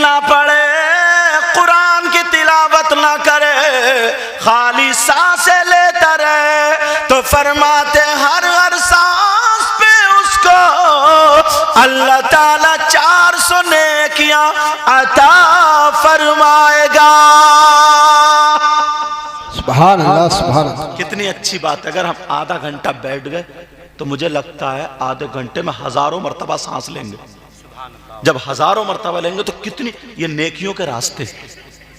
نہ پڑھے، قرآن کی تلاوت نہ کرے، خالی سانسیں لیتا رہے، تو فرماتے ہر سانس پہ اس کو اللہ تعالیٰ 400 نیکیاں عطا فرمائے گا۔ سبحان اللہ سبحان اللہ۔ کتنی اچھی بات ہے۔ اگر ہم آدھا گھنٹہ بیٹھ گئے تو مجھے لگتا ہے آدھے گھنٹے میں ہزاروں مرتبہ سانس لیں گے۔ جب ہزاروں مرتبہ لیں گے تو کتنی، یہ نیکیوں کے راستے،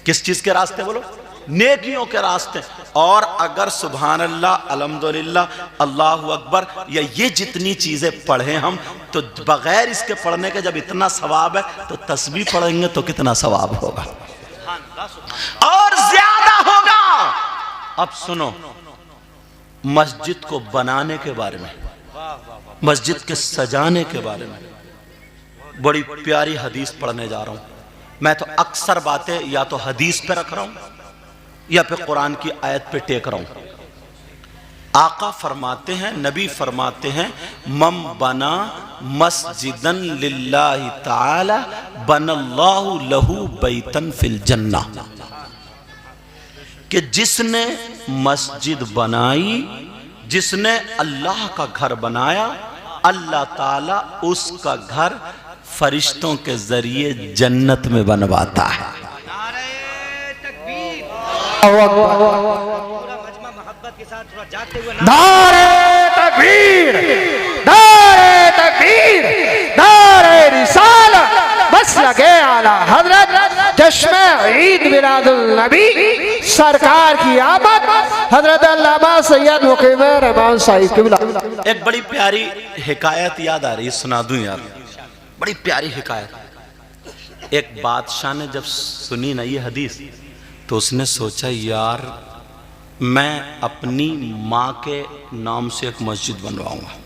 کس چیز کے راستے بولو؟ نیکیوں کے راستے۔ اور اگر سبحان اللہ، الحمدللہ، اللہ اکبر، یا یہ جتنی چیزیں پڑھیں ہم، تو بغیر اس کے پڑھنے کے جب اتنا ثواب ہے تو تسبیح پڑھیں گے تو کتنا ثواب ہوگا اور زیادہ ہوگا۔ اب سنو، مسجد کو بنانے کے بارے میں، مسجد کے سجانے کے بارے میں بڑی پیاری حدیث پڑھنے جا رہا ہوں۔ میں تو اکثر باتیں یا تو حدیث پہ رکھ رہا ہوں یا پھر قرآن کی آیت پہ ٹیک رہا ہوں۔ آقا فرماتے ہیں، نبی فرماتے ہیں، من بنا مسجدن للہ تعالی بن اللہ لہو بیتن فی الجنہ، کہ جس نے مسجد بنائی، جس نے اللہ کا گھر بنایا، اللہ تعالیٰ اس کا گھر فرشتوں کے ذریعے جنت میں بنواتا ہے۔ نعرہ تکبیر، نعرہ تکبیر، نعرہ رسالت، مسلک اعلیٰ حضرت جشن عید میلاد النبی سرکار کی آمد، حضرت علامہ سید مقیم رحمان صاحب قبلہ۔ ایک بڑی پیاری حکایت یاد آ رہی، سنا دوں یار، بڑی پیاری حکایت۔ ایک بادشاہ نے جب سنی نا یہ حدیث تو اس نے سوچا، یار میں اپنی ماں کے نام سے ایک مسجد بنواؤں گا۔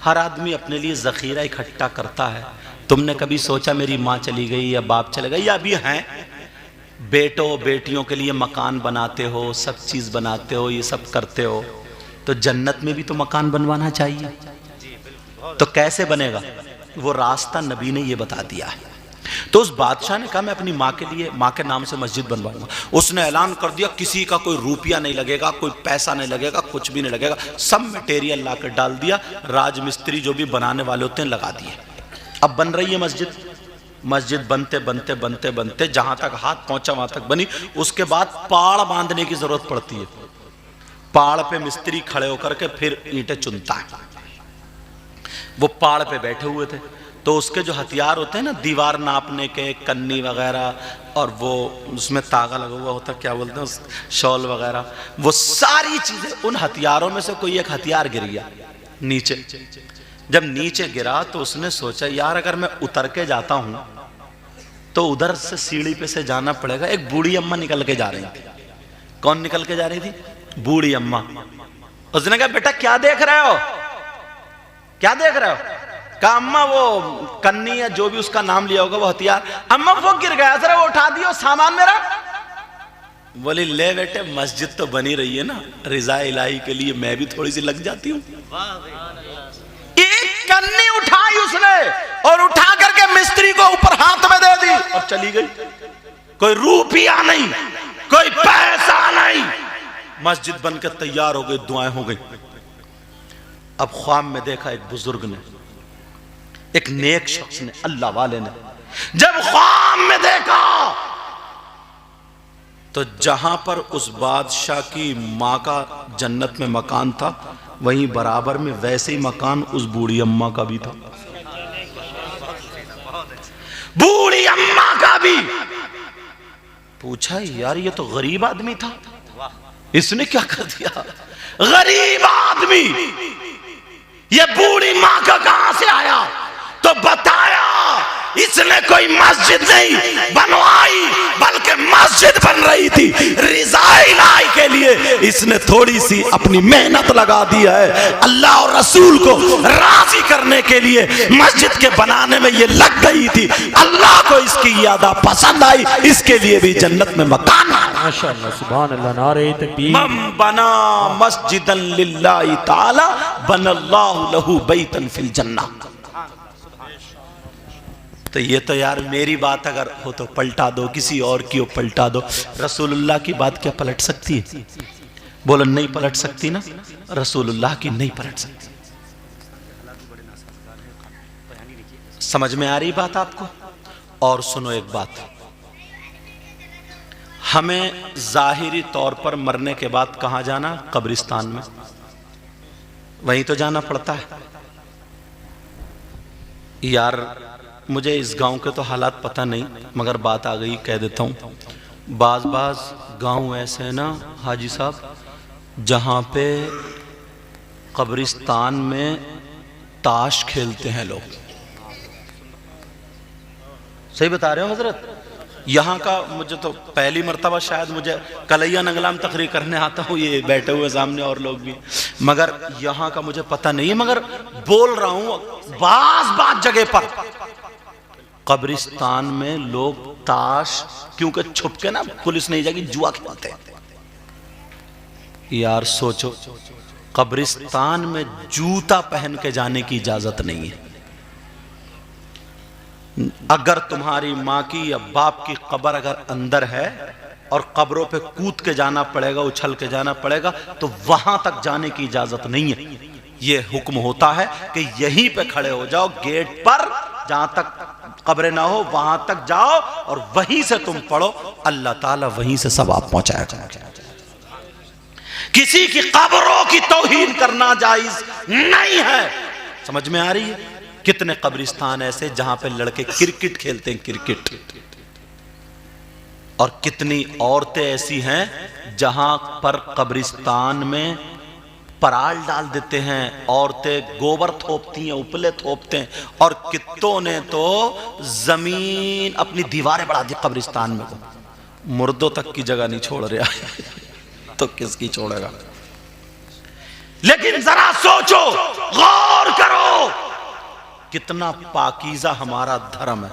ہر آدمی اپنے لیے ذخیرہ اکٹھا کرتا ہے۔ تم نے کبھی سوچا میری ماں چلی گئی یا باپ چلے گئے، یا ابھی ہیں بیٹوں بیٹیوں کے لیے مکان بناتے ہو، سب چیز بناتے ہو، یہ سب کرتے ہو، تو جنت میں بھی تو مکان بنوانا چاہیے۔ تو کیسے بنے گا؟ وہ راستہ نبی نے یہ بتا دیا ہے۔ تو اس بادشاہ نے کہا میں اپنی ماں کے لیے، ماں کے نام سے مسجد بنواؤں گا۔ اس نے اعلان کر دیا کسی کا کوئی روپیہ نہیں لگے گا، کوئی پیسہ نہیں لگے گا، کچھ بھی نہیں لگے گا، سب میٹیریل لا کر ڈال دیا، راج مستری جو بھی بنانے والے ہوتے ہیں لگا دیے۔ اب بن رہی ہے مسجد، مسجد بنتے بنتے بنتے بنتے جہاں تک ہاتھ پہنچا وہاں تک بنی۔ اس کے بعد پاڑ باندھنے کی ضرورت پڑتی ہے، پاڑ پہ مستری کھڑے ہو کر کے پھر اینٹیں چنتا ہے۔ وہ پاڑ پہ بیٹھے ہوئے تھے، تو اس کے جو ہتھیار ہوتے ہیں نا دیوار ناپنے کے، کنی وغیرہ، اور وہ اس میں تاغا لگا ہوا ہوتا ہے، کیا بولتے ہیں، شال وغیرہ، وہ ساری چیزیں، ان ہتھیاروں میں سے کوئی ایک ہتھیار گر گیا نیچے۔ جب نیچے گرا تو اس نے سوچا یار اگر میں اتر کے جاتا ہوں تو ادھر سے سیڑھی پہ سے جانا پڑے گا۔ ایک بوڑھی اماں نکل کے جا رہی تھی۔ کون نکل کے جا رہی تھی؟ بوڑھی اماں۔ اس نے کہا بیٹا کیا دیکھ رہے ہو، کیا دیکھ رہے ہو؟ کہا اماں وہ کنی یا جو بھی اس کا نام لیا ہوگا وہ ہتھیار، اماں وہ گر گیا، ذرا وہ اٹھا دیو سامان میرا۔ بولی لے بیٹے مسجد تو بنی رہی ہے نا، رضا الہی کے لیے میں بھی تھوڑی سی لگ جاتی ہوں۔ ایک کنی اٹھائی اس نے اور اٹھا کر کے مستری کو اوپر ہاتھ میں دے دی اور چلی گئی۔ کوئی روپیہ نہیں، کوئی پیسہ نہیں، مسجد بن کے تیار ہو گئی، دعائیں ہو گئی۔ اب خواب میں دیکھا ایک بزرگ نے، ایک نیک شخص نے، اللہ والے نے، جب خواب میں دیکھا تو جہاں پر اس بادشاہ کی ماں کا جنت میں مکان تھا وہیں برابر میں ویسے ہی مکان اس بوڑھی اماں کا بھی تھا، بوڑھی اماں کا بھی۔ پوچھا یار یہ تو غریب آدمی تھا، اس نے کیا کر دیا؟ غریب آدمی یہ بوڑھی ماں کا کہاں سے آیا؟ تو بتایا اس نے کوئی مسجد نہیں بنوائی بلکہ مسجد بن رہی تھی رضا الہی کے لیے۔ اس نے تھوڑی سی اپنی محنت لگا دی ہے اللہ اور رسول کو راضی کرنے کے لیے، مسجد کے بنانے میں یہ لگ گئی تھی، اللہ کو اس کی یادہ پسند آئی، اس کے لیے بھی جنت میں مکان آیا۔ ماشاءاللہ سبحان اللہ، نعرہ تکبیر۔ من بنا مسجدا للہ تعالی بن اللہ لہو بیتا فی الجنہ۔ تو یہ تو یار میری بات اگر ہو تو پلٹا دو, کسی اور کی ہو پلٹا دو, رسول اللہ کی بات کیا پلٹ سکتی ہے؟ بولو نہیں پلٹ سکتی نا, رسول اللہ کی نہیں پلٹ سکتی. سمجھ میں آ رہی بات آپ کو؟ اور سنو ایک بات, ہمیں ظاہری طور پر مرنے کے بعد کہاں جانا؟ قبرستان میں, وہیں تو جانا پڑتا ہے. یار مجھے اس گاؤں کے تو حالات پتہ نہیں, مگر بات آ گئی کہہ دیتا ہوں. بعض گاؤں ایسے ہیں نا حاجی صاحب جہاں پہ قبرستان میں تاش کھیلتے ہیں لوگ. صحیح بتا رہے ہو حضرت؟ یہاں کا مجھے تو پہلی مرتبہ شاید مجھے کلیہ ننگلام تقریر کرنے آتا ہوں, یہ بیٹھے ہوئے سامنے اور لوگ بھی, مگر یہاں کا مجھے پتہ نہیں ہے. مگر بول رہا ہوں بعض جگہ پر قبرستان میں لوگ تاش, کیونکہ چھپ کے نا پولیس نہیں جائے گی, جوا کھیلتے ہیں. یار سوچو, قبرستان میں جوتا پہن کے جانے کی اجازت نہیں ہے. اگر تمہاری ماں کی یا باپ کی قبر اگر اندر ہے اور قبروں پہ کود کے جانا پڑے گا, اچھل کے جانا پڑے گا, تو وہاں تک جانے کی اجازت نہیں ہے. یہ حکم ہوتا ہے کہ یہیں پہ کھڑے ہو جاؤ گیٹ پر, جہاں تک قبر نہ ہو وہاں تک جاؤ اور وہیں سے تم پڑھو, اللہ تعالیٰ وہیں سے ثواب پہنچایا گا. کسی کی قبروں کی توہین کرنا جائز نہیں ہے. سمجھ میں آ رہی ہے؟ کتنے قبرستان ایسے جہاں پہ لڑکے کرکٹ کھیلتے ہیں, کرکٹ, اور کتنی عورتیں ایسی ہیں جہاں پر قبرستان میں پرال ڈال دیتے ہیں, عورتیں گوبر تھوپتی ہیں, اپلے تھوپتے ہیں, اور کتوں نے تو زمین اپنی دیواریں بڑھا دی قبرستان میں. مردوں تک کی جگہ نہیں چھوڑ رہا تو کس کی چھوڑے گا؟ لیکن ذرا سوچو, غور کرو, کتنا پاکیزہ ہمارا دھرم ہے,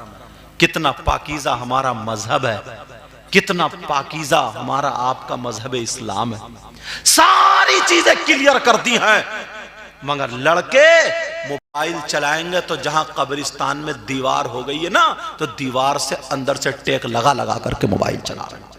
کتنا پاکیزہ ہمارا مذہب ہے, کتنا پاکیزہ ہمارا آپ کا مذہب اسلام ہے. ساری چیزیں کلیئر کر دی ہیں, مگر لڑکے موبائل چلائیں گے تو جہاں قبرستان میں دیوار ہو گئی ہے نا, تو دیوار سے اندر سے ٹیک لگا کر کے موبائل چلا رہے ہیں.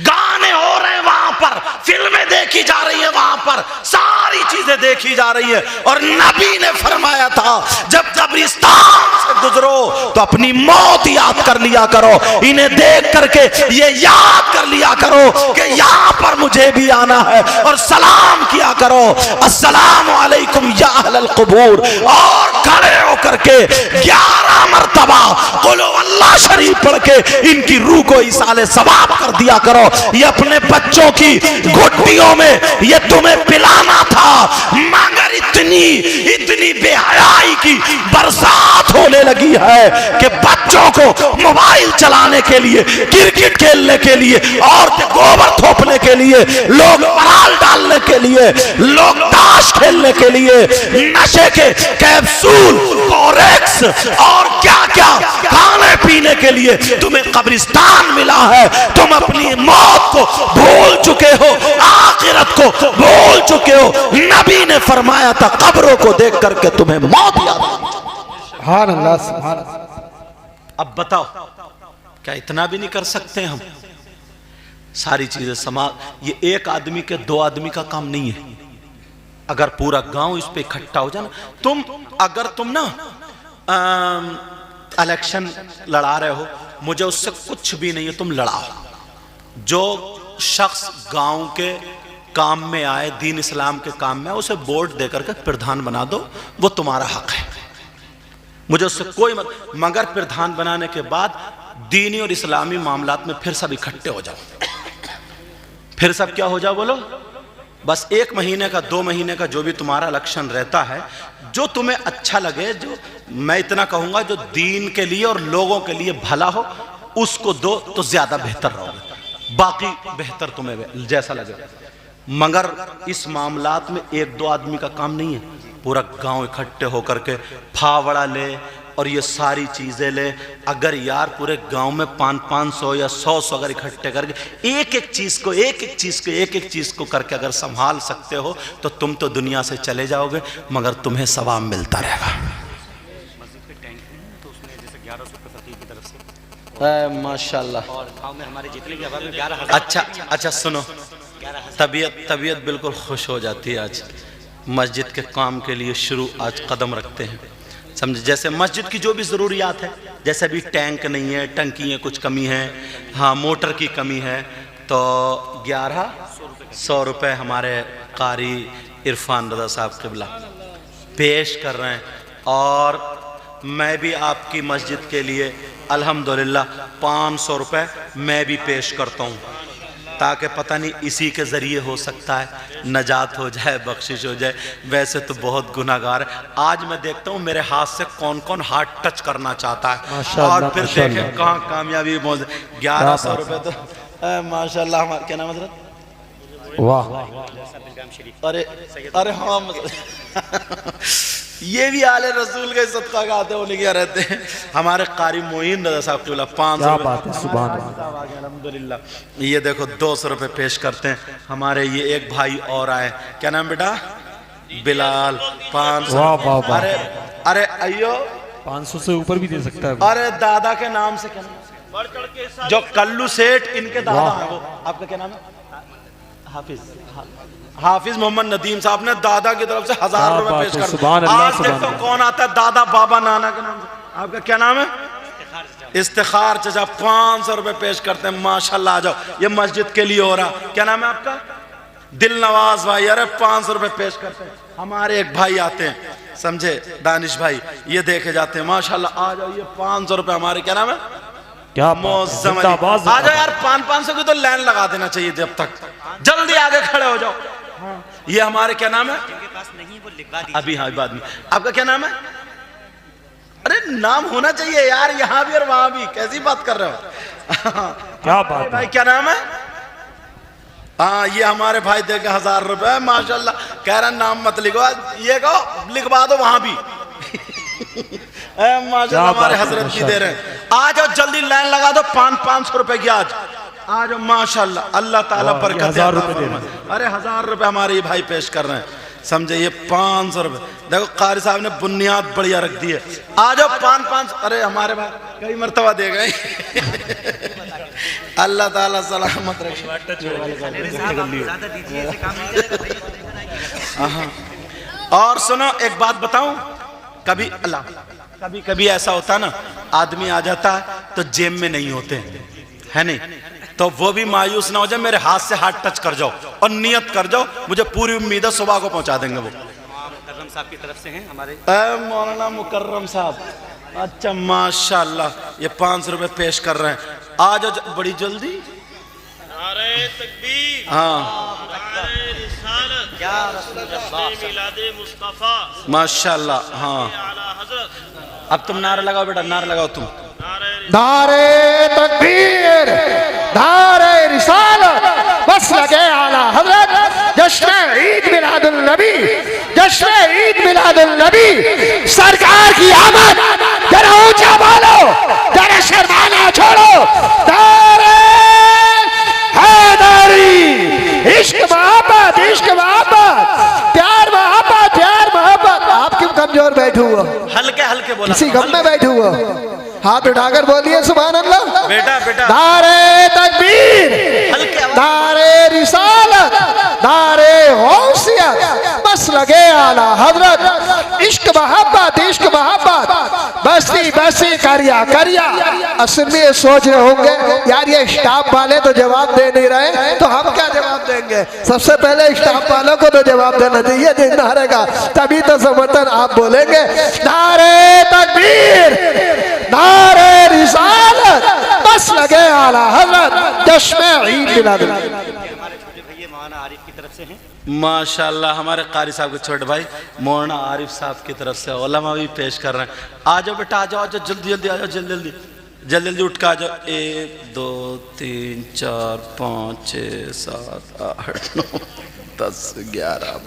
گانے ہو رہے ہیں وہاں پر, فلمیں دیکھی جا رہی ہیں وہاں پر, ساری چیزیں دیکھی جا رہی ہیں. اور نبی نے فرمایا تھا جب قبرستان سے گزرو تو اپنی موت یاد کر لیا کرو, انہیں دیکھ کر کے یہ یاد کر لیا کرو کہ یہاں پر مجھے بھی آنا ہے, اور سلام کیا کرو, السلام علیکم یا اہل القبور, اور کھڑے ہو کر کے 11 مرتبہ قل ہو اللہ شریف پڑھ کے ان کی روح کو ایصال ثواب کر دیا کرو. یہ اپنے بچوں کی گھٹیوں میں یہ تمہیں پلانا تھا, مگر اتنی بے حیائی کی برسات ہونے لگی ہے کہ بچوں کو موبائل چلانے کے لیے, کرکٹ کھیلنے کے لیے, عورتیں گوبر تھوپنے کے لیے, لوگ پرال ڈالنے کے لیے, لوگ تاش کھیلنے کے لیے, نشے کے کیپسول, کوریکس اور کیا کھانے پینے کے لیے تمہیں قبرستان ملا ہے. تم اپنی موت کو بھول چکے ہو, آخرت کو بھول چکے ہو. نبی نے فرمایا تھا قبروں کو دیکھ کر کے تمہیں موت یاد آئی. سبحان اللہ, سبحان اللہ. اب بتاؤ کیا اتنا بھی نہیں کر سکتے ہم؟ ساری چیزیں یہ ایک آدمی کے 2 آدمی کا کام نہیں ہے. اگر پورا گاؤں اس پہ اکٹھا ہو جائے نا, اگر تم نا الیکشن لڑا رہے ہو, مجھے اس سے کچھ بھی نہیں ہے, تم لڑاؤ. جو شخص گاؤں کے کام میں آئے, دین اسلام کے کام میں, اسے ووٹ دے کر کے پردھان بنا دو, وہ تمہارا حق ہے, مجھے اس سے کوئی مگر پردھان بنانے کے بعد دینی اور اسلامی معاملات میں پھر سب اکٹھے ہو جاؤ. پھر سب کیا ہو جاؤ بولو؟ بس 1 مہینے کا 2 مہینے کا جو بھی تمہارا الیکشن رہتا ہے, جو تمہیں اچھا لگے, جو میں اتنا کہوں گا جو دین کے لیے اور لوگوں کے لیے بھلا ہو, اس کو دو تو زیادہ بہتر رہو گے. باقی بہتر تمہیں جیسا لگے. مگر اس معاملات میں 1-2 آدمی کا کام نہیں ہے, پورا گاؤں اکٹھے ہو کر کے پھاوڑا لے اور یہ ساری چیزیں لے. اگر یار پورے گاؤں میں 500 یا 100 اگر اکٹھے کر کے ایک چیز کو کر کے اگر سنبھال سکتے ہو تو تم تو دنیا سے چلے جاؤ گے, مگر تمہیں ثواب ملتا رہے گا. ماشاءاللہ. اور گاؤں میں ہمارے جتنے بھی عوام 11,000. اچھا سنو, طبیعت بالکل خوش ہو جاتی ہے آج. مسجد کے کام کے لیے شروع آج قدم رکھتے ہیں, سمجھے. جیسے مسجد کی جو بھی ضروریات ہے, جیسے بھی ٹینک نہیں ہے, ٹنکیاں کچھ کمی ہیں, ہاں موٹر کی کمی ہے, تو 1100 روپے ہمارے قاری عرفان رضا صاحب قبلہ پیش کر رہے ہیں. اور میں بھی آپ کی مسجد کے لیے الحمدللہ 500 روپے میں بھی پیش کرتا ہوں, تاکہ پتہ نہیں اسی کے ذریعے ہو سکتا ہے نجات ہو جائے, بخشش ہو جائے. ویسے تو بہت گناہگار ہے. آج میں دیکھتا ہوں میرے ہاتھ سے کون کون ہاتھ ٹچ کرنا چاہتا ہے, اور پھر دیکھیں کہاں کامیابی موجود. 1100 روپے تو ماشاءاللہ. ہمارا کیا نام ہے حضرت؟ واہ, ارے ہاں, یہ بھی آل رسول کے صدقہ گاتے ہونے کیا رہتے ہیں. ہمارے قاری معین رضا صاحب قبلہ 500 کیا بات ہے, سبحان اللہ. الحمدللہ. یہ دیکھو 200 روپے پیش کرتے ہیں. ہمارے یہ ایک بھائی اور آئے, کیا نام بیٹا؟ بلال. 500. واہ واہ واہ, ارے ایو 500 سے اوپر بھی دے سکتا ہے. ارے دادا کے نام سے کیا نام, جو کلو سیٹ ان کے دادا ہیں, وہ آپ کا کیا نام ہے؟ حافظ محمد ندیم صاحب نے دادا کی طرف سے 1000 روپے پیش کر دیا. آج دیکھو کون آتا ہے, دادا بابا نانا کے نام سے. آپ کا کیا نام ہے؟ استخار چچا. 500 روپے پیش کرتے ہیں. ماشاءاللہ. آ جاؤ, یہ مسجد کے لیے ہو رہا. کیا نام ہے آپ کا؟ دل نواز بھائی. ارے 500 روپے پیش کرتے ہیں. ہمارے ایک بھائی آتے ہیں, سمجھے, دانش بھائی, یہ دیکھے جاتے ہیں. ماشاءاللہ. آ جاؤ, یہ 500 روپے ہمارے, کیا نام ہے؟ کیا موزم علی. آ جاؤ یار, 500 کی تو لائن لگا دینا چاہیے جب تک. جلدی آگے کھڑے ہو جاؤ. یہ ہمارے کیا نام ہے؟ ابھی ہاں بعد میں. آپ کا کیا نام ہے؟ ارے نام ہونا چاہیے یار, یہاں بھی اور وہاں بھی. کیسی بات کر رہے ہو؟ کیا بات بھائی کیا نام ہے؟ ہاں, یہ ہمارے بھائی دے گا 1000 روپے. ماشاءاللہ. کہہ رہا نام مت لکھوا, یہ کہو لکھوا دو وہاں بھی. ماشاءاللہ ہمارے حضرت کی دے رہے ہیں. آ جاؤ جلدی لائن لگا دو. 500 روپے کی آج آ جاؤ. ماشاءاللہ. اللہ تعالیٰ برکت دے. 1000 روپے دے رہے ہیں. ارے 1000 روپے ہمارے یہ بھائی پیش کر رہے ہیں, سمجھے. یہ 500 روپے دیکھو, قاری صاحب نے بنیاد بڑھیا رکھ دی ہے. آ جاؤ 500. ارے ہمارے بھائی کئی مرتبہ دے گئے. اللہ تعالیٰ سلامت رکھے. اور سنو ایک بات بتاؤں, کبھی ایسا ہوتا نا, آدمی آ جاتا ہے تو جیب میں نہیں ہوتے ہے نہیں, تو وہ بھی مایوس نہ ہو جائے. میرے ہاتھ سے ہاتھ ٹچ کر جاؤ اور نیت کر جاؤ. مجھے پوری امید ہے صبح کو پہنچا دیں گے وہ. مکرم صاحب کی طرف سے ہیں ہمارے. مولانا مکرم صاحب. اچھا ماشاءاللہ. یہ 500 روپے پیش کر رہے ہیں. آ جاؤ بڑی جلدی. نعرہ تکبیر, ہاں نعرہ رسالت, یا رسول اللہ, میلاد مصطفیٰ, ماشاءاللہ. ہاں اعلیٰ حضرت. اب تم نعرہ لگاؤ بیٹا, نعرہ لگاؤ تم. نعرے تکبیر, نعرے رسالت, بس لگے اعلیٰ حضرت. جشن عید میلاد النبی, جشن عید میلاد النبی. سرکار کی آمد, ذرا اونچا بولو, ذرا شرمانا چھوڑو. نعرے حیدری. عشق محبت, عشق محبت, پیار محبت, پیار محبت. آپ کیوں کمزور بیٹھے ہوا, ہلکے ہلکے بولا. کسی غم میں بیٹھے ہوا؟ ہاتھ اٹھا کر بولیے سبحان اللہ. بیٹا بیٹا نعرے تکبیر, ہلکے آواز. نعرے رسالت, نعرے غوثیت, بس لگے اعلیٰ حضرت. عشق محبت, عشق محبت, بستی بستی کریا کریا. اصل میں یہ سوچ رہے ہوں گے یار یہ اسٹاف والے تو جواب دے نہیں رہے, تو ہم کیا جواب دیں گے؟ سب سے پہلے اسٹاف والوں کو تو جواب دینا چاہیے جن نعرے کا, تبھی تو سمتن آپ بولیں گے. نعرے تکبیر, نعرے رسالت, بس لگے اعلیٰ حضرت. جشن عید میلاد النبی. ہمارے چھوٹے بھائی مولانا عارف کی طرف سے ہیں. ماشاءاللہ. ہمارے قاری صاحب کے چھوٹے بھائی مولانا عارف صاحب کی طرف سے علماء بھی پیش کر رہے ہیں. آ جاؤ بیٹا, آ جاؤ, جلدی جلدی آ جاؤ, جلدی جلدی جلدی جلدی اٹھ کے آ جاؤ. 1 2 3 4 5 6 7 8 9 10 11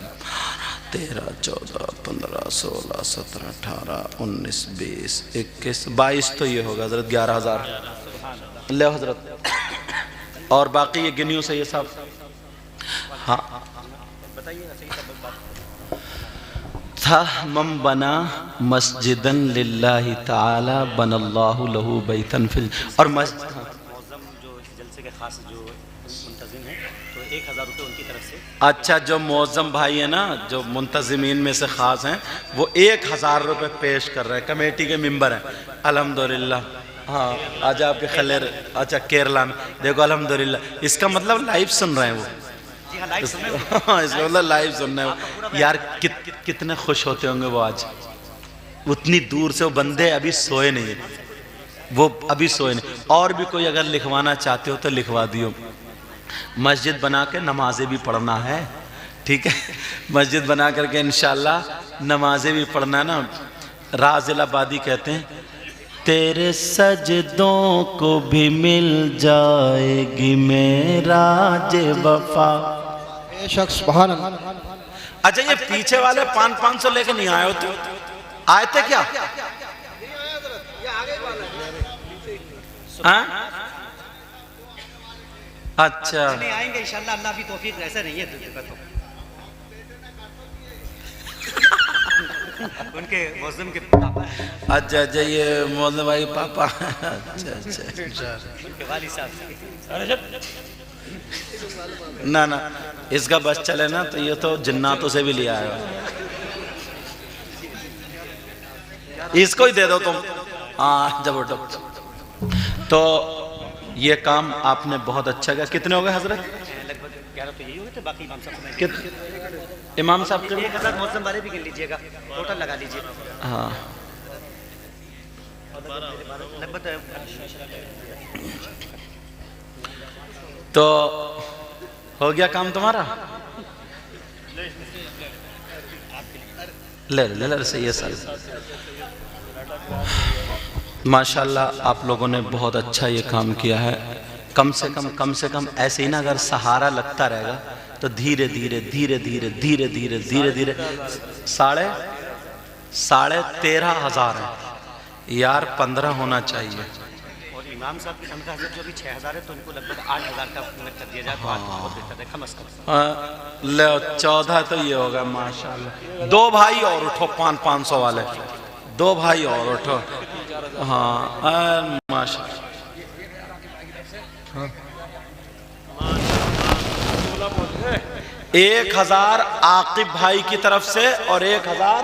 13 14 15 16 17 18 19 20 21 22 تو یہ ہوگا حضرت. 11,000 لے حضرت. اور باقی یہ گنیوں سے یہ سب. ہاں تھا من بنا مسجدن للہ تعالی بن اللہ لہو بیتن فی اور مسجد معظم جو اس جلسے کے خاص جو منتظم ہیں تو 1000 روپے ان کی طرف سے. اچھا جو معظم بھائی ہیں نا جو منتظمین میں سے خاص ہیں وہ 1000 روپے پیش کر رہے ہیں, کمیٹی کے ممبر ہیں الحمدللہ. ہاں آج آپ کے خلیر اچھا کیرلا میں دیکھو الحمدللہ, اس کا مطلب لائیو سن رہے ہیں وہ. جی ہاں لائیو سن رہے ہیں. ہاں اس کا مطلب لائیو سن رہے ہیں یار. کتنے خوش ہوتے ہوں گے وہ آج. اتنی دور سے وہ بندے ابھی سوئے نہیں ہیں, وہ ابھی سوئے نہیں. اور بھی کوئی اگر لکھوانا چاہتے ہو تو لکھوا دیو. مسجد بنا کے نمازیں بھی پڑھنا ہے, ٹھیک ہے, مسجد بنا کر کے انشاءاللہ نمازیں بھی پڑھنا ہے نا. راز الآبادی کہتے ہیں تیرے سجدوں کو بھی مل جائے گی معراج وفا. بے شک سبحان اللہ. اچھا یہ پیچھے والے 500 لے کے نہیں آئے ہوتے, آئے تھے کیا؟ ہاں اچھا نہیں آئیں گے انشاءاللہ, اللہ بھی توفیق ایسا نہیں ہے ان کے معظم کے پاپا ہیں. اچھا اچھا یہ مولانا بھائی پاپا. اچھا اچھا ان کے والد صاحب. نہ نہ اس کا بس چلے نا تو یہ تو جناتوں سے بھی لیا ہے. اس کو ہی دے دو تم. ہاں جب اٹھو. تو یہ کام آپ نے بہت اچھا کیا. کتنے ہو گئے حضرت؟ لگ بھگ 11 تو یہی ہوئے تھے, باقی امام صاحب کو امام صاحب کے 1000 معظم والے بھی گن لیجئے گا, ٹوٹل لگا لیجئے. ہاں لگ بھگ تو ہو گیا کام تمہارا. لے لے صحیح ہے سر. ماشاءاللہ آپ لوگوں نے بہت اچھا یہ کام کیا ہے. کم سے کم ایسے ہی نا اگر سہارا لگتا رہے گا تو دھیرے دھیرے 13,500 ہے یار, 15 ہونا چاہیے. اور امام صاحب کی تنخواہ حضرت جو بھی 6000 ہے تو ان کو لگ بھگ 8000 کا کر دیا جائے تو 8 بہت بہتر ہے کم از کم. لے 14 تو یہ ہوگا ماشاءاللہ. 2 بھائی اور اٹھو 500 والے, 2 بھائی اور اٹھو. ہاں ماشاءاللہ. 1000 عاقب بھائی کی طرف سے اور 1000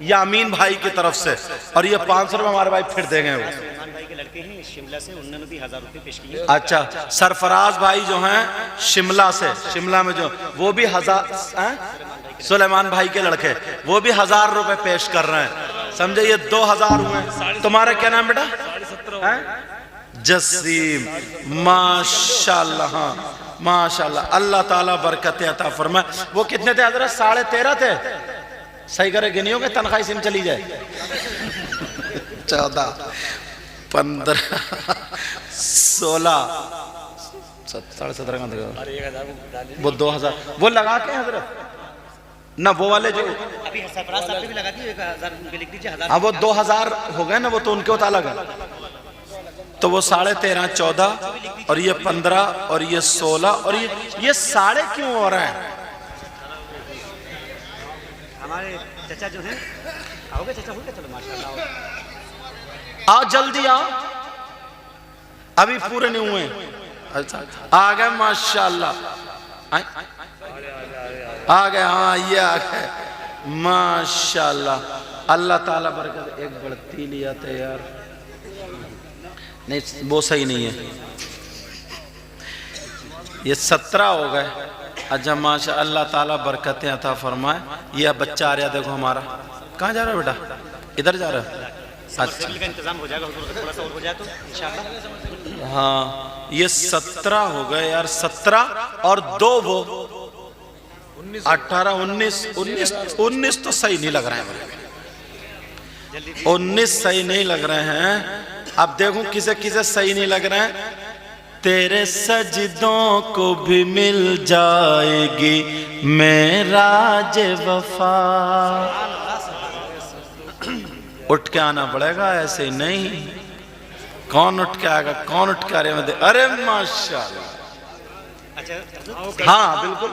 یامین بھائی کی طرف سے, اور یہ 500 روپے ہمارے بھائی پھر دیں گے. وہ سلمان بھائی کے لڑکے ہیں شملہ سے, انہوں نے بھی 1000 روپے پیش کیے. اچھا سرفراز بھائی جو ہیں شملہ سے, شملہ میں جو وہ بھی 1000, سلیمان بھائی کے لڑکے وہ بھی 1000 روپے پیش کر رہے ہیں. سمجھے یہ 2000 ہوئے. تمہارا کیا نام بیٹا؟ جسیم. ماشاءاللہ. ہاں ماشاءاللہ, اللہ تعالیٰ برکت عطا فرمائے. وہ کتنے تھے حضرت؟ 13.5 تھے. صحیح کرے گنیوں کے تنخواہ اسی میں چلی جائے. 14 15 16 17.5 وہ 2000 وہ لگا کے حضرت نہ وہ والے جو ابھی سرفراز صاحب نے بھی لگا دی 1000 ان کے لکھ دیجئے. 1000 اب وہ 2000 ہو گئے نا, وہ تو ان کے متعلق ہے. تو وہ 13.5 14 اور یہ 15 اور یہ 16 اور یہ ساڑھے کیوں ہو رہے ہیں؟ ہمارے چچا جو ہیں آؤ گے چچا, ہو گئے چلو ماشاءاللہ. آؤ جلدی آؤ, ابھی پورے نہیں ہوئے. آ گئے ماشاءاللہ, آ گئے. ہاں یہ آ گئے ماشاءاللہ. اللہ تعالیٰ برکت. ایک بڑھتی لیا تھے یار, نہیں وہ صحیح نہیں ہے. یہ 17 ہو گئے. اچھا ماشاء اللہ تعالیٰ برکتیں عطا فرمائے. یہ بچہ آ رہا دیکھو ہمارا. کہاں جا رہا ہے بیٹا؟ ادھر جا رہا ہے. اچھا کا انتظام ہو جائے گا حضور, تھوڑا سا اور ہو جائے تو انشاءاللہ. ہاں یہ 17 ہو گئے یار. 17 اور 2 وہ 18 19 تو صحیح نہیں لگ رہے ہیں. 19 صحیح نہیں لگ رہے ہیں. اب دیکھوں کسے کسے صحیح نہیں لگ رہے ہیں. تیرے سجدوں کو بھی مل جائے گی معراج وفا. اٹھ کے آنا پڑے گا, ایسے ہی نہیں. کون اٹھ کے آئے گا؟ کون اٹھ کے آ رہے ہیں؟ ارے ماشاءاللہ. اچھا ہاں بالکل.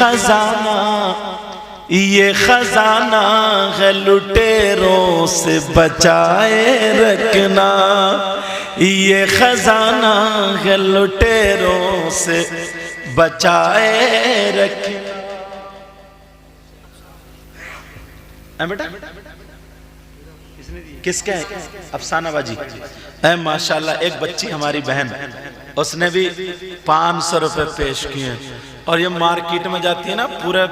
خزانہ ہے لٹیروں سے بچائے رکھنا، یہ خزانہ ہے لٹیروں سے بچائے رکھنا۔ بیٹا کس کا ہے؟ افسانہ باجی۔ اے ماشاءاللہ ایک بچی ہماری بہن، اس نے بھی 500 روپے پیش کیے، اور یہ مارکیٹ میں جاتی ہے نا پورے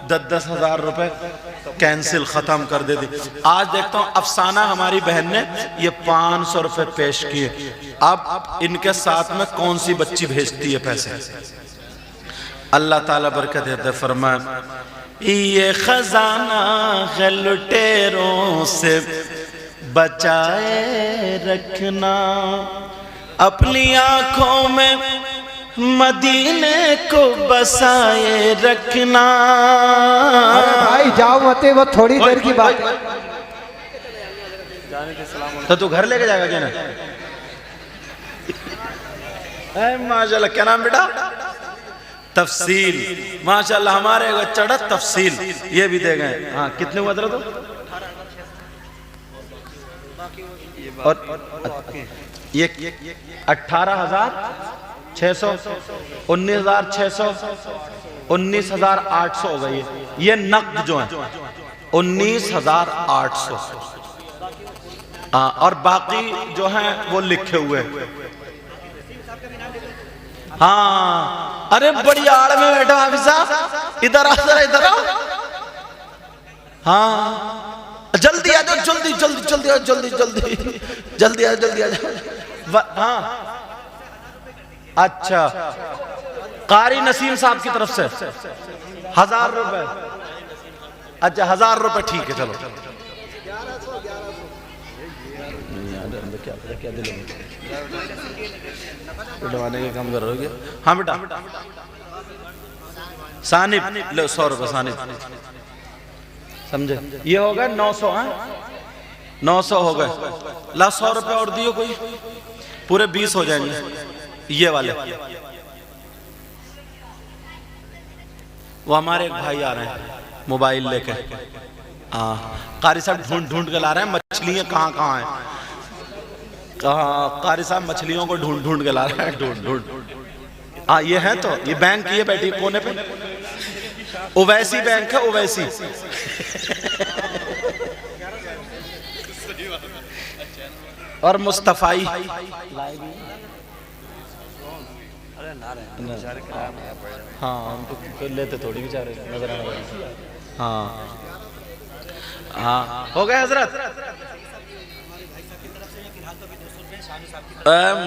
10-10 ہزار روپے کینسل ختم کر دیتی۔ آج دیکھتا ہوں افسانہ ہماری بہن نے یہ 500 روپے پیش کیے، اب ان کے ساتھ میں کون سی بچی بھیجتی ہے پیسے؟ اللہ تعالیٰ برکت دیتا فرمائے یہ خزانہ ہے لٹیروں سے بچائے رکھنا، اپنی آنکھوں میں مدینے کو بسائے رکھنا۔ بھائی جاؤ متے، وہ تھوڑی دیر کی بات ہے۔ تو گھر لے کے جائے گا کیا نا؟ اے ماشاءاللہ کیا نام بیٹا؟ تفصیل ماشاءاللہ ہمارے چڑھا تفصیل یہ بھی دے گئے۔ ہاں کتنے ہوا درد ہو؟ اور یہ 18,600 19,600 19,800 ہو گئی، یہ نقد جو ہیں 19,800، اور باقی جو ہیں وہ لکھے ہوئے۔ ہاں ارے بڑی آڑ میں بیٹھا حافظ صاحب، ادھر آ ذرا، ادھر آؤ۔ ہاں جلدی آ جاؤ، جلدی جلدی جلدی آ جلدی جلدی جلدی آ جلدی آ جاؤ۔ ہاں اچھا قاری نسیم صاحب کی طرف سے 1000 روپے، اچھا 1000 روپے ٹھیک ہے چلو۔ کیا دل ڈوانے کے کام کر رہے ہو گیا؟ ہاں بیٹا سانب لو 100 روپے سانب، سمجھے؟ یہ ہو گئے 900، ہاں 900 ہو گئے، لا 100 روپے اور دیو کوئی، پورے 20 ہو جائیں گے۔ یہ والے وہ ہمارے ایک بھائی آ رہے ہیں موبائل لے کے، قاری صاحب ڈھونڈ ڈھونڈ کے لا رہے ہیں مچھلیاں کہاں کہاں ہیں، قاری صاحب مچھلیوں کو ڈھونڈ ڈھونڈ کے لا رہے ہیں، ڈھونڈ ڈھونڈ۔ ہاں یہ ہے تو یہ بینک یہ بیٹھی کونے پہ، اویسی بینک ہے اویسی۔ اور مصطفی ہاں ان کو لیتے تھوڑی بیچارے نظر آنے والے۔ ہاں ہاں ہو گئے حضرت؟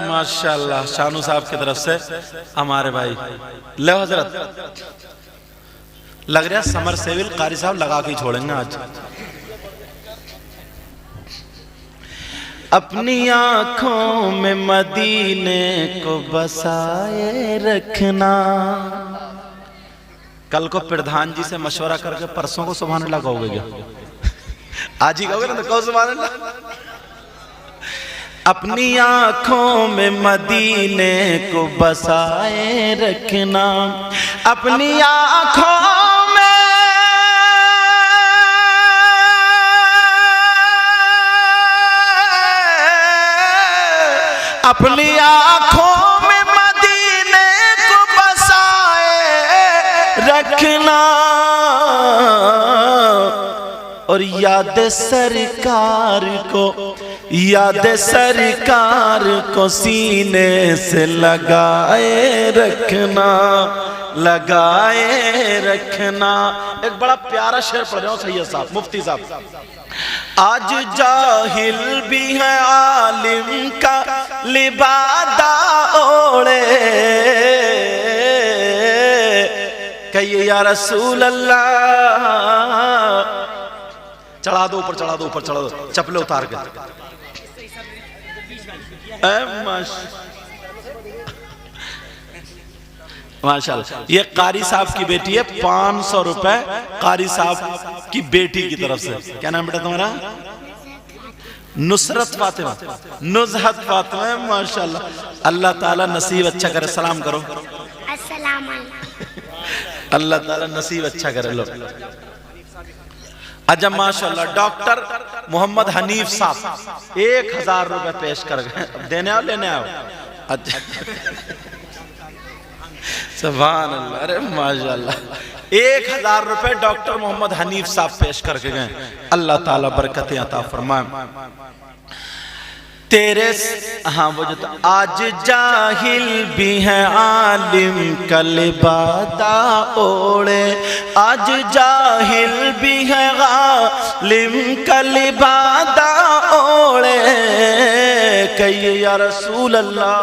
ماشاءاللہ شانو صاحب کی طرف سے ہمارے بھائی لو حضرت، لگ رہا سمر سیول قاری صاحب لگا کے چھوڑیں گے آج۔ اپنی آنکھوں میں مدینے کو بسائے رکھنا، کل کو پردھان جی سے مشورہ کر کے پرسوں کو سبحان اللہ کہو گے کیا؟ آج ہی کہو گے نا تو کہو سبحان اللہ۔ اپنی آنکھوں میں مدینے کو بسائے رکھنا، اپنی آنکھوں میں اپنی آنکھوں میں مدینے کو بسائے رکھنا، اور یاد سرکار کو یاد سرکار کو سینے سے لگائے رکھنا، لگائے رکھنا۔ ایک بڑا پیارا شعر پڑھ رہا ہوں سید صاحب مفتی صاحب۔ آج جاہل بھی ہے عالم کا لبادہ اوڑے، کہیے یا رسول اللہ، چڑھا دو اوپر، چڑھا دو اوپر، چڑھا دو چپلے اتار کے۔ ماشاءاللہ یہ قاری صاحب کی بیٹی ہے، 500 روپے قاری صاحب کی بیٹی کی طرف سے۔ کیا نام بیٹا تمہارا؟ نصرت فاطمہ، نزہت فاطمہ، ماشاءاللہ اللہ تعالیٰ نصیب اچھا کرے۔ سلام کرو۔ السلام علیکم۔ اللہ تعالیٰ نصیب اچھا کرے لو. اجب ماشاءاللہ ڈاکٹر محمد حنیف صاحب 1000 روپے پیش کر گئے. دینے آؤ لینے آؤ. سبحان اللہ. ارے ماشاءاللہ 1000 روپے ڈاکٹر محمد حنیف صاحب پیش کر کے گئے. اللہ تعالیٰ برکتیں عطا فرمائے. تیرے ہاں وہ جو آج جاہل بھی ہیں عالم کا لبادہ اوڑے. آج جاہل بھی ہیں عالم کا لبادہ اوڑے. کہیے یا رسول اللہ.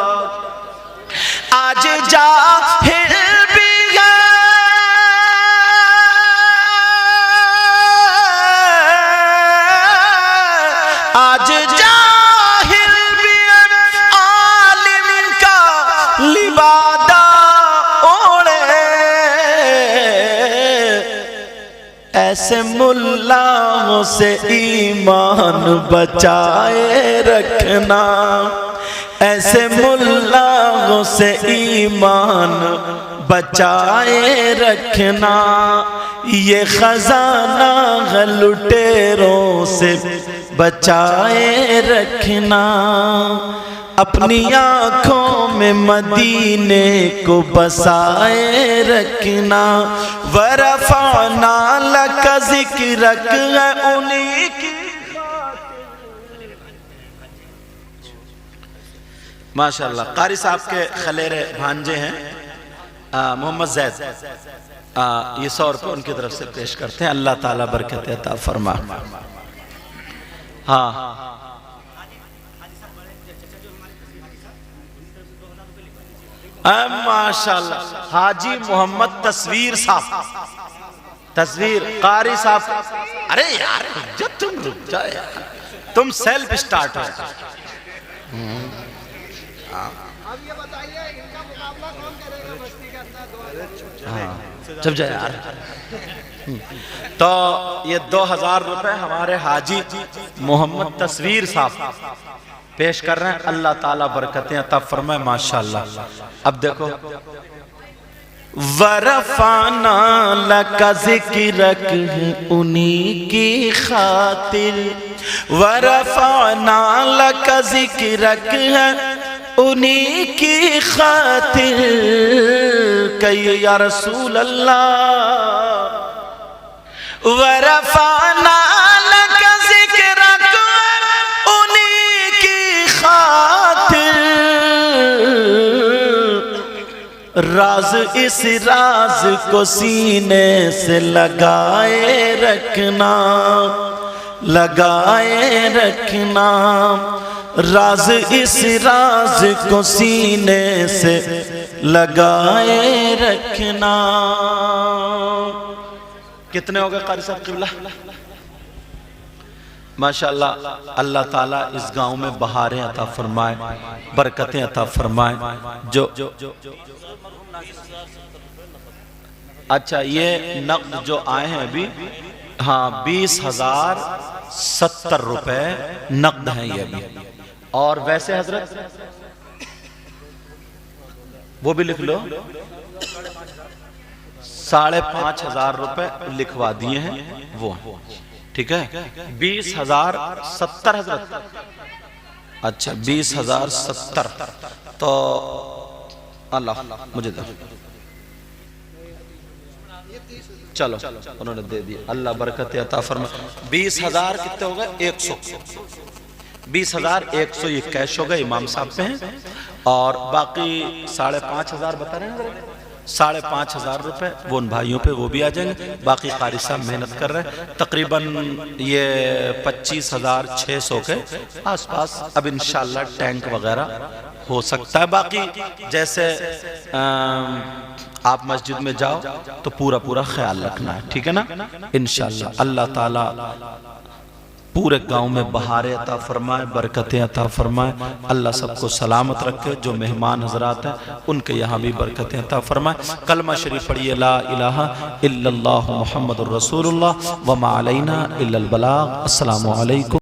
آج جاہل بھی ہیں آج ایسے ملاؤں سے ایمان بچائے رکھنا. ایسے ملاؤں سے ایمان بچائے رکھنا. یہ خزانہ لٹیروں سے بچائے رکھنا. اپنی آنکھوں میں مدینے کو بسائے رکھنا. ورفعنا لک ذکرک ہے انہی کی. ماشاءاللہ قاری صاحب کے خلیرے بھانجے ہیں محمد زید. یہ 100 روپے ان کی طرف سے پیش کرتے ہیں. اللہ تعالیٰ برکت عطا فرما. ہاں ماشاءاللہ حاجی محمد تصویر صاحب. تصویر قاری صاحب. ارے یار جب تم رک جائے تم سیلف سٹارٹ ہو. اب یہ بتائیے ان کا مقابلہ کون کرے گا بستی کا اندر؟ جب جائے یار. تو یہ 2000 روپے ہمارے حاجی محمد تصویر صاحب پیش کر رہے ہیں. اللہ تعالیٰ برکتیں عطا فرمائے. ماشاءاللہ. اب دیکھو ورفعنا لک ذکرک انہی کی خاطر. ورفعنا لک ذکرک ہے انہی کی خاطر. کہیے یا رسول اللہ. ورفعنا لک ذکرک انہی کی خاطر. راز اس راز کو سینے سے لگائے رکھنا. لگائے رکھنا. راز اس راز کو سینے سے لگائے رکھنا. کتنے ہو گئے قاری صاحب قبلہ؟ ماشاءاللہ. اللہ تعالیٰ اس گاؤں میں بہاریں عطا فرمائے, برکتیں عطا فرمائے. جو اچھا یہ نقد جو آئے ہیں ابھی, ہاں 20,070 روپے نقد ہیں یہ ابھی. اور ویسے حضرت وہ بھی لکھ لو, 5,500 روپے لکھوا دیے ہیں وہ. ٹھیک ہے 20,070 حضرت. اچھا 20,070 تو اللہ مجھے دے. چلو انہوں نے دے دیا. اللہ برکت عطا فرمائے. 20,000 کتنے ہو گئے؟ 100. 20,100 یہ کیش ہو گئے امام صاحب پہ ہیں. اور باقی 5,500 بتا رہے ہیں, 5,500 روپے وہ ان بھائیوں پہ وہ بھی آ جائیں گے. باقی قاری صاحب محنت کر رہے ہیں. تقریباً یہ 25,600 کے آس پاس اب انشاءاللہ ٹینک وغیرہ ہو سکتا ہے. باقی جیسے آپ مسجد میں جاؤ تو پورا خیال رکھنا ہے. ٹھیک ہے نا انشاءاللہ. اللہ تعالیٰ پورے گاؤں میں بہاریں عطا فرمائے, برکتیں عطا فرمائے. اللہ سب کو سلامت رکھے. جو مہمان حضرات ہیں ان کے یہاں بھی برکتیں عطا فرمائے. کلمہ شریف پڑھیے لا الہ الا اللہ محمد الرسول اللہ وما علینا الا البلاغ. السلام علیکم.